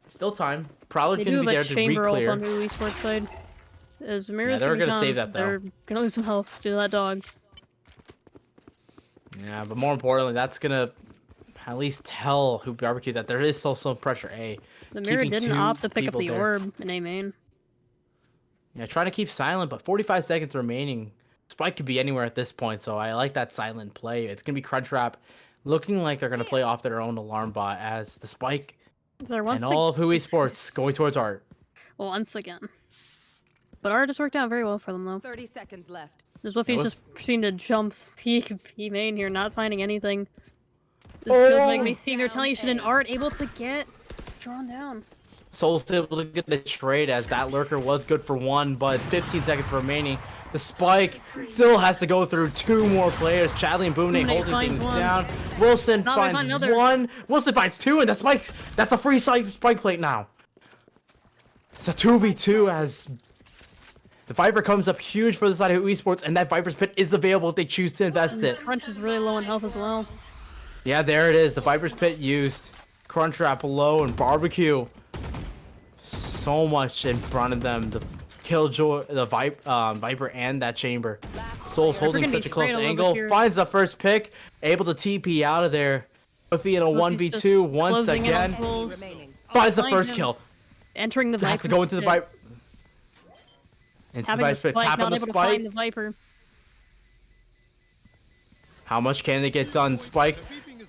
Still time. Prowler They can do be have there a to chamber ult on re-clear. WHO Esports side. As Yeah, Mira's they're gonna gonna come, save that, though. they're gonna lose some health to that dog. Yeah, but more importantly, that's gonna at least tell who BBQ that there is still some pressure. The Mira keeping didn't two opt to pick up people the there. orb in A main. Yeah, trying to keep silent, but 45 seconds remaining. Spike could be anywhere at this point, so I like that silent play. It's gonna be Crunchwrap, looking like they're gonna play off their own alarm bot as the Spike and all of WHO Esports going towards Art. Once again. But Art has worked out very well for them, though. 30 seconds left. This Wiffy's was- just proceeding to jump peak P main here, not finding anything. This feels like me seeing their television and Art able to get drawn down. Soul's able to get the trade as that lurker was good for one, but 15 seconds remaining. The Spike still has to go through 2 more players. Chadley and Boominate Boominate holding finds things one. down. Wilson Now they find finds another. 1. Wilson finds 2, and the Spike, that's a free Spike plate now. It's a 2v2 as the Viper comes up huge for the side of WHO Esports, and that Viper's Pit is available if they choose to invest it. Crunch is really low on health as well. Yeah, there it is. The Viper's Pit used. Crunchwrap low and BBQ. So much in front of them. The Killjoy, the Viper, and that chamber. Soul's holding gonna such be a close sprayed a little bit angle. here. Finds the first pick. Able to TP out of there. Wiffy in a Wiffy's 1v2 just once closing in on again. Souls, Remaining. Finds the behind first him. kill. entering the Viper. Has to go into the Viper. Into the Having the Viper. spike, Tap on not the able to find Spike. the Viper. How much can they get done? Spike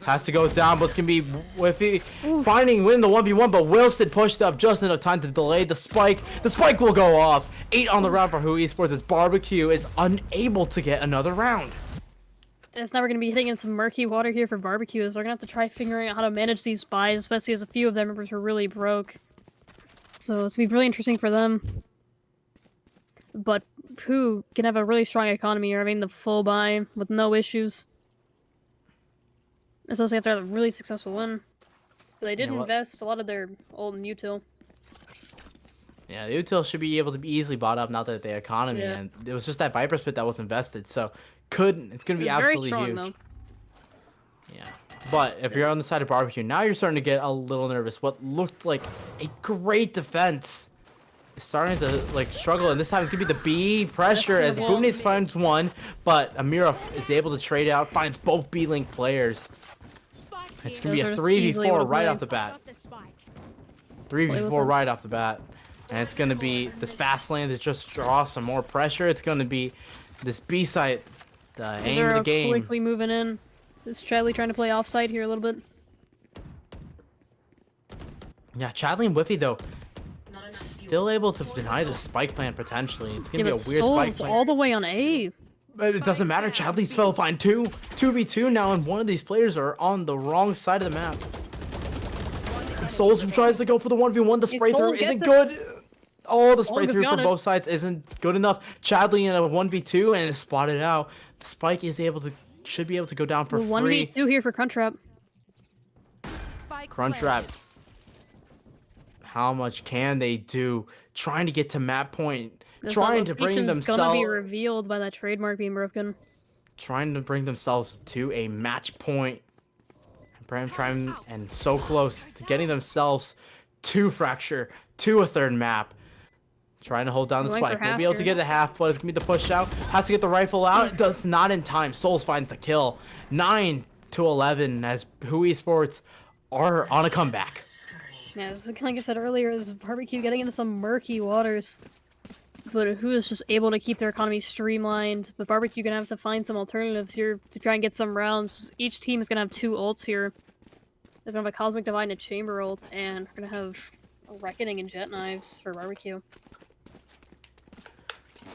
has to go down, but it's gonna be Wiffy finding win the 1v1, but Wilson pushed up just enough time to delay the Spike. The Spike will go off. 8 on the round for WHO Esports as BBQ is unable to get another round. It's now we're going to be hitting in some murky water here for BBQ, as they're going to have to try figuring out how to manage these buys, especially as a few of their members were really broke. So it's going to be really interesting for them. But who can have a really strong economy here, having the full buy with no issues. Especially after a really successful win. But they did Yeah, what- invest a lot of their old util. Yeah, the util should be able to be easily bought up now that the economy, Yeah. and it was just that Viper Spit that was invested, so it's gonna be It was very absolutely strong, huge. though. Yeah, but if you're on the side of BBQ, now you're starting to get a little nervous. What looked like a great defense is starting to like struggle, and this time it's gonna be the B pressure as Well- Boomnades finds one, but Amira is able to trade out, finds both B-Link players. It's gonna be Those a are just easily 3v4 able to right play. off the bat. Got the spike. 3v4 them. right off the bat. And it's going to be this fast lane that just draws some more pressure. It's going to be this B site, the aim of the Zero game. quickly moving in. Is Chadley trying to play offside here a little bit? Yeah, Chadley and Wiffy, though, Not enough still able to deny the spike plan potentially. It's Yeah, going to be a but weird spike Soul's plan. all the way on A. But it doesn't matter. Chadley's fell fine too. 2v2 now, and one of these players are on the wrong side of the map. And Souls tries to go for the 1v1. The spray through Souls isn't gets it. good. Oh, the spray Souls through got for it. both sides isn't good enough. Chadley in a 1v2 and is spotted out. The spike is should be able to go down for The free. 1v2 here for Crunchwrap. spike. Crunchwrap. How much can they do? Trying to get to map point. This Trying to bring location's gonna be themselves. revealed by that trademark being broken. Trying to bring themselves to a match point. Trying and so close to getting themselves to Fracture, to a third map. Trying to hold down the Going for spike. We'll half be able to here. get the half, but it's going to be the push out. Has to get the rifle out. It does not in time. Souls finds the kill. 9-11 as WHO Esports are on a comeback. Yeah, so like I said earlier, is BBQ getting into some murky waters. But who is just able to keep their economy streamlined. But BBQ gonna have to find some alternatives here to try and get some rounds. Each team is gonna have 2 ults here. There's gonna have a Cosmic Divine and a Chamber ult, and we're gonna have a Reckoning and Jet Knives for BBQ.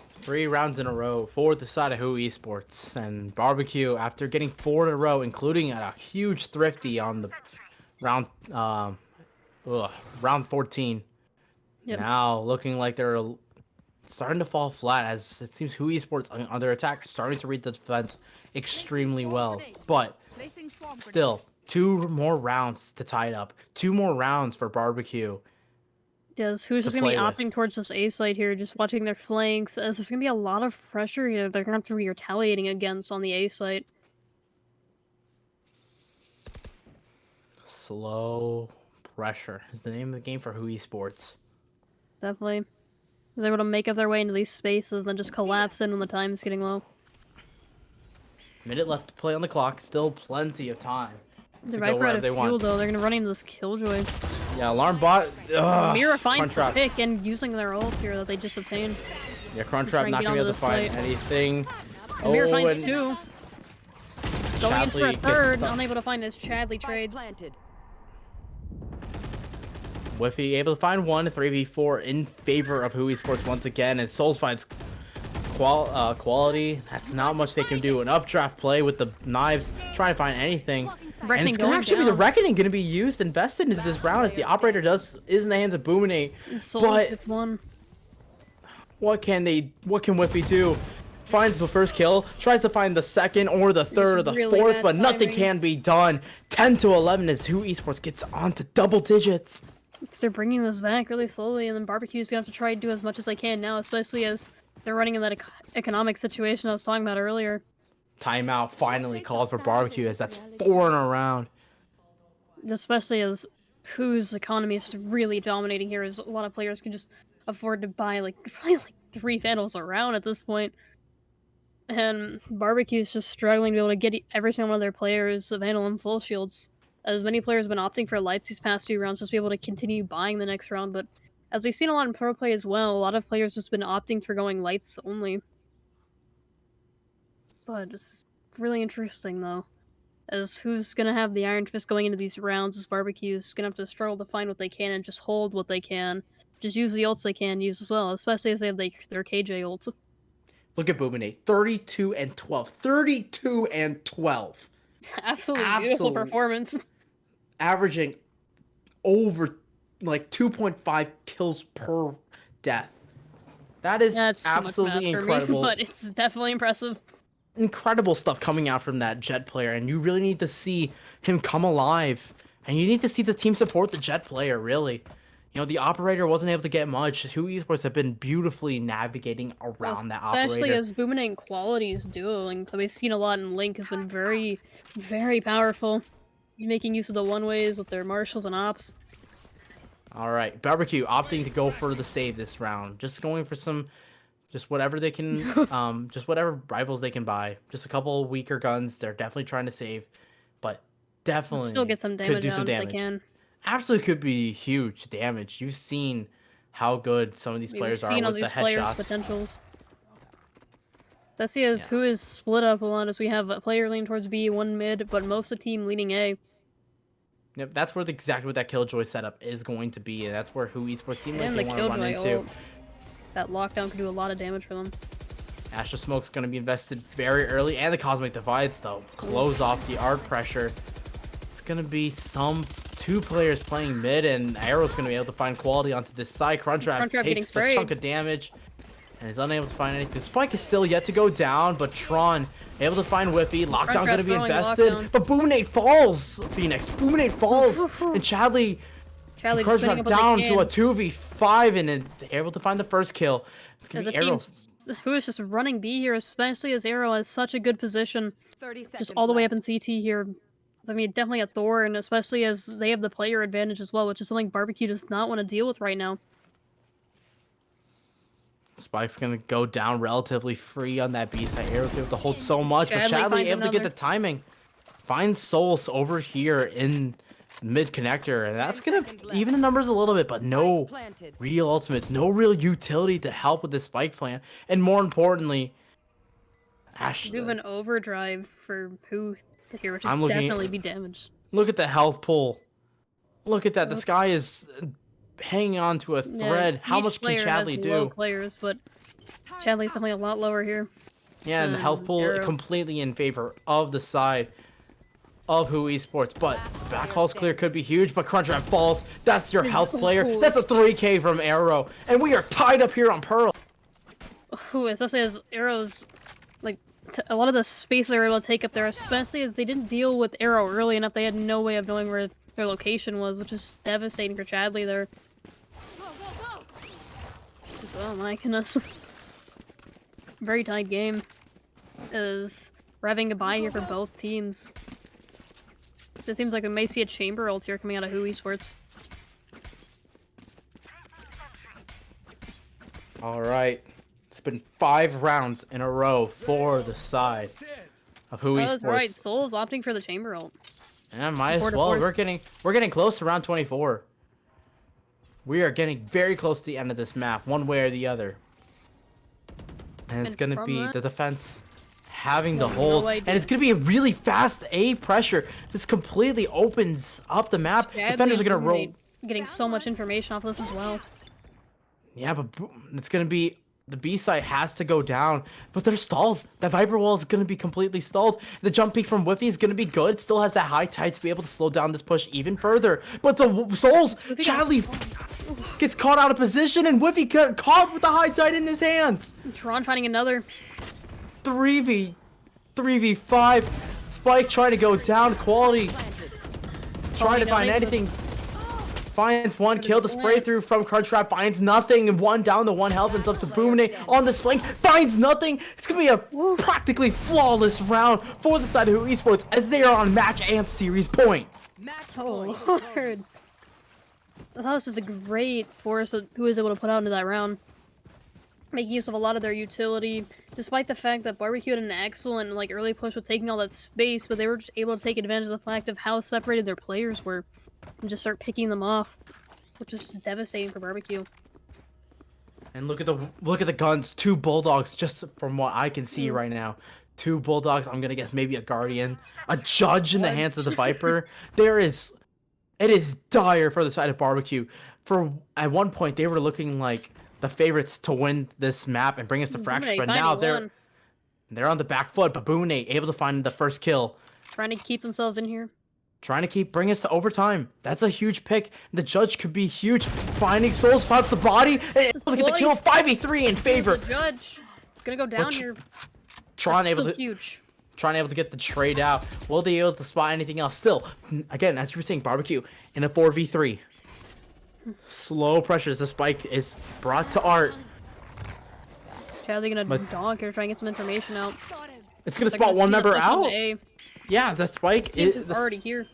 3 rounds in a row for the side of WHO Esports. And BBQ, after getting 4 in a row, including a huge thrifty on the round round 14. Yep. Now looking like they're starting to fall flat, as it seems WHO Esports under attack are starting to read the defense extremely well. But Placing swarm still, 2 more rounds to tie it up. 2 more rounds for BBQ. Yes, who's to just gonna be play with. opting towards this A side here, just watching their flanks, as there's gonna be a lot of pressure here they're gonna have to be retaliating against on the A side. Slow pressure is the name of the game for WHO Esports. Definitely. They're able to make up their way into these spaces and then just collapse in when the time's getting low. Minute left to play on the clock. Still plenty of time. The to Viper go out wherever of they fuel want. though, they're gonna run into this Killjoy. Yeah, alarm bot. Mira finds the Crunchtrap. pick and using their ult here that they just obtained. Yeah, try Crunchtrap and not get gonna be able onto to the find site. anything. And Mira finds and 2. Going in for a Chadley gets 3rd, stuck. unable to find his Chadley spike trades. planted. Whiffy able to find 1 3v4 in favor of WHO Esports once again, and Souls finds quality. That's not much they can do. An updraft play with the knives, trying to find anything. And Reckoning it's gonna going actually be the down. Reckoning gonna be used, invested into this round as the operator is in the hands of Boominate. And Souls But with 1. what can Whiffy do? Finds the first kill, tries to find the second or the third or the really fourth, bad but nothing timing. can be done. 10-11 as WHO Esports gets on to double digits. They're bringing this back really slowly, and then BBQ's gonna have to try to do as much as they can now, especially as they're running in that economic situation I was talking about earlier. Timeout finally called for BBQ, as that's 4 in a round. Especially as whose economy is really dominating here, as a lot of players can just afford to buy probably 3 Vandals a round at this point. And BBQ's just struggling to be able to get every single one of their players a Vandal and full shields. As many players have been opting for lights these past 2 rounds, just to be able to continue buying the next round. But as we've seen a lot in pro play as well, a lot of players just been opting for going lights only. But it's really interesting though, as who's gonna have the Iron Fist going into these rounds, as BBQ's gonna have to struggle to find what they can and just hold what they can. Just use the ults they can use as well, especially as they have their KJ ults. Look at Boominate, 32-12. 32-12. Absolutely beautiful Absolute- performance. Averaging over 2.5 kills per death. That is That's so much absolutely math for incredible. me, but it's definitely impressive. Incredible stuff coming out from that Jet player, and you really need to see him come alive. And you need to see the team support the Jet player, really. You know, the operator wasn't able to get much. WHO Esports have been beautifully navigating around that operator. Especially as Boominate qualities dueling, that we've seen a lot in Link, has been very, very powerful. Making use of the one-ways with their marshals and ops. Alright, BBQ opting to go for the save this round. Just going for just whatever they can, just whatever rivals they can buy. Just a couple weaker guns. They're definitely trying to save, but definitely Still get some could damage do out some if they damage. can. Absolutely could be huge damage. You've seen how good some of these We've players are seen all with the these players' headshots. potentials. Let's see as who is split up a lot, as we have a player leaning towards B, 1 mid, but most of the team leaning A. Yep, that's where exactly what that Killjoy setup is going to be, and that's where WHO Esports seem like And they the want to run Killjoy into. ult. That lockdown could do a lot of damage for them. Astra Smoke's going to be invested very early, and the Cosmic Divides, though, close off the art pressure. It's going to be 2 players playing mid, and Arrow's going to be able to find quality onto this side. Crunchtrap getting takes a sprayed. chunk of damage, and is unable to find anything. Spike is still yet to go down, but Tron able to find Whiffy. Lockdown going to be throwing invested, lockdown. but Boominate falls, Phoenix. Boominate falls, and Chadley Charlie just putting Crunchtrap up down what to a 2v5, and then they're able to find the first kill. It's as going a to be team Arrow. who is just running B here, especially as Arrow has such a good position, 30 seconds just all the way up left. in CT here. I mean, definitely a Thor, and especially as they have the player advantage as well, which is something BBQ does not want to deal with right now. Spike's gonna go down relatively free on that B side. Arrow's able to hold so much, but Chadley Chadley finds able to get another. the timing. Finds Souls over here in mid connector, and that's gonna even the numbers a little bit, but no Planted. real ultimates, no real utility to help with this Spike plan. And more importantly, Do an overdrive for who here, which I'm would looking at- definitely be damaged. look at the health pool. Look at that. This guy is hanging on to a thread. How each much can player has Chadley low do? players, but Chadley's definitely a lot lower here. Yeah, and the health pool Arrow. completely in favor of the side. of WHO Esports. But the back hall's clear could be huge, but Crunchwrap falls. That's your health player. That's a 3K from Arrow. And we are tied up here on Pearl. Ooh, especially as Arrow's, like, a lot of the space they were able to take up there, especially as they didn't deal with Arrow early enough, they had no way of knowing where their location was, which is devastating for Chadley there. Just, oh my goodness. Very tight game. Is we're having a bye here for both teams. It seems like we may see a chamber ult here coming out of WHO Esports. Alright. It's been 5 rounds in a row for the side of WHO Esports. That's right, Soul's opting for the chamber ult. Yeah, might as well. We're getting close to round 24. We are getting very close to the end of this map, one way or the other. And it's gonna be the defense having the hold, and it's gonna be a really fast A pressure. This completely opens up the map. Defenders are gonna roll. Getting so much information off this as well. Yeah, but it's gonna be the B site has to go down, but they're stalled. That Viper wall is gonna be completely stalled. The jump peak from Whiffy is gonna be good. It still has that high tide to be able to slow down this push even further. But the Souls, Chadley gets caught out of position, and Whiffy got caught with the high tide in his hands. Tron finding another 3v5. Spike trying to go down. Quality trying to find anything. Finds one kill. The spray through from Crunchwrap finds nothing, and one down to 1 health, and up to Boomnate on this flank finds nothing. It's gonna be a practically flawless round for the side of WHO Esports as they are on match and series point. Oh lord! I thought this was a great force who was able to put out into that round, making use of a lot of their utility, despite the fact that BBQ had an excellent early push with taking all that space, but they were just able to take advantage of the fact of how separated their players were. And just start picking them off, which is devastating for BBQ. And look at the guns. 2 bulldogs, just from what I can see right now. 2 bulldogs. I'm gonna guess maybe a guardian, a judge in the hands of the Viper. It is dire for the side of BBQ. For at one point they were looking like the favorites to win this map and bring us the fracture, but now they're on the back foot. Baboonate able to find the first kill, trying to keep themselves in here. Trying to bring us to overtime. That's a huge pick. The judge could be huge. Finding Souls, finds the body, and able to get the kill. 5v3 in favor. The judge gonna go down here. Trying able to get the trade out. Will they be able to spot anything else? Still, again, as you were saying, BBQ in a 4v3. Slow pressures. The spike is brought to Art. Chadley gonna dog here, try and get some information out. It's gonna spot one member out. Yeah, that Spike is already here.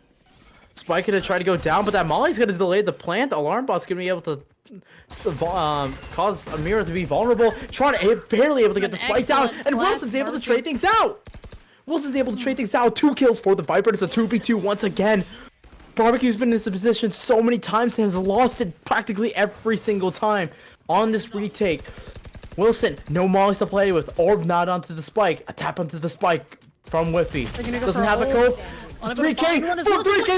Spike gonna try to go down, but that Molly's gonna delay the plant. The alarm bot's gonna be able to cause Amira to be vulnerable. Trying to barely able to get the Spike down, and Wilson's able to trade things out. 2 kills for the Viper. It's a 2v2 once again. BBQ's been in this position so many times and has lost it practically every single time on this retake. Wilson, no Mollies to play with. Orb not onto the Spike. A tap onto the Spike from Whiffy. Doesn't have a cope. 3K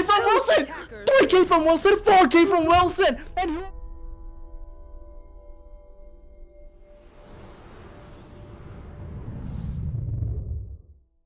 from Wilson! 3K from Wilson! 4K from Wilson! And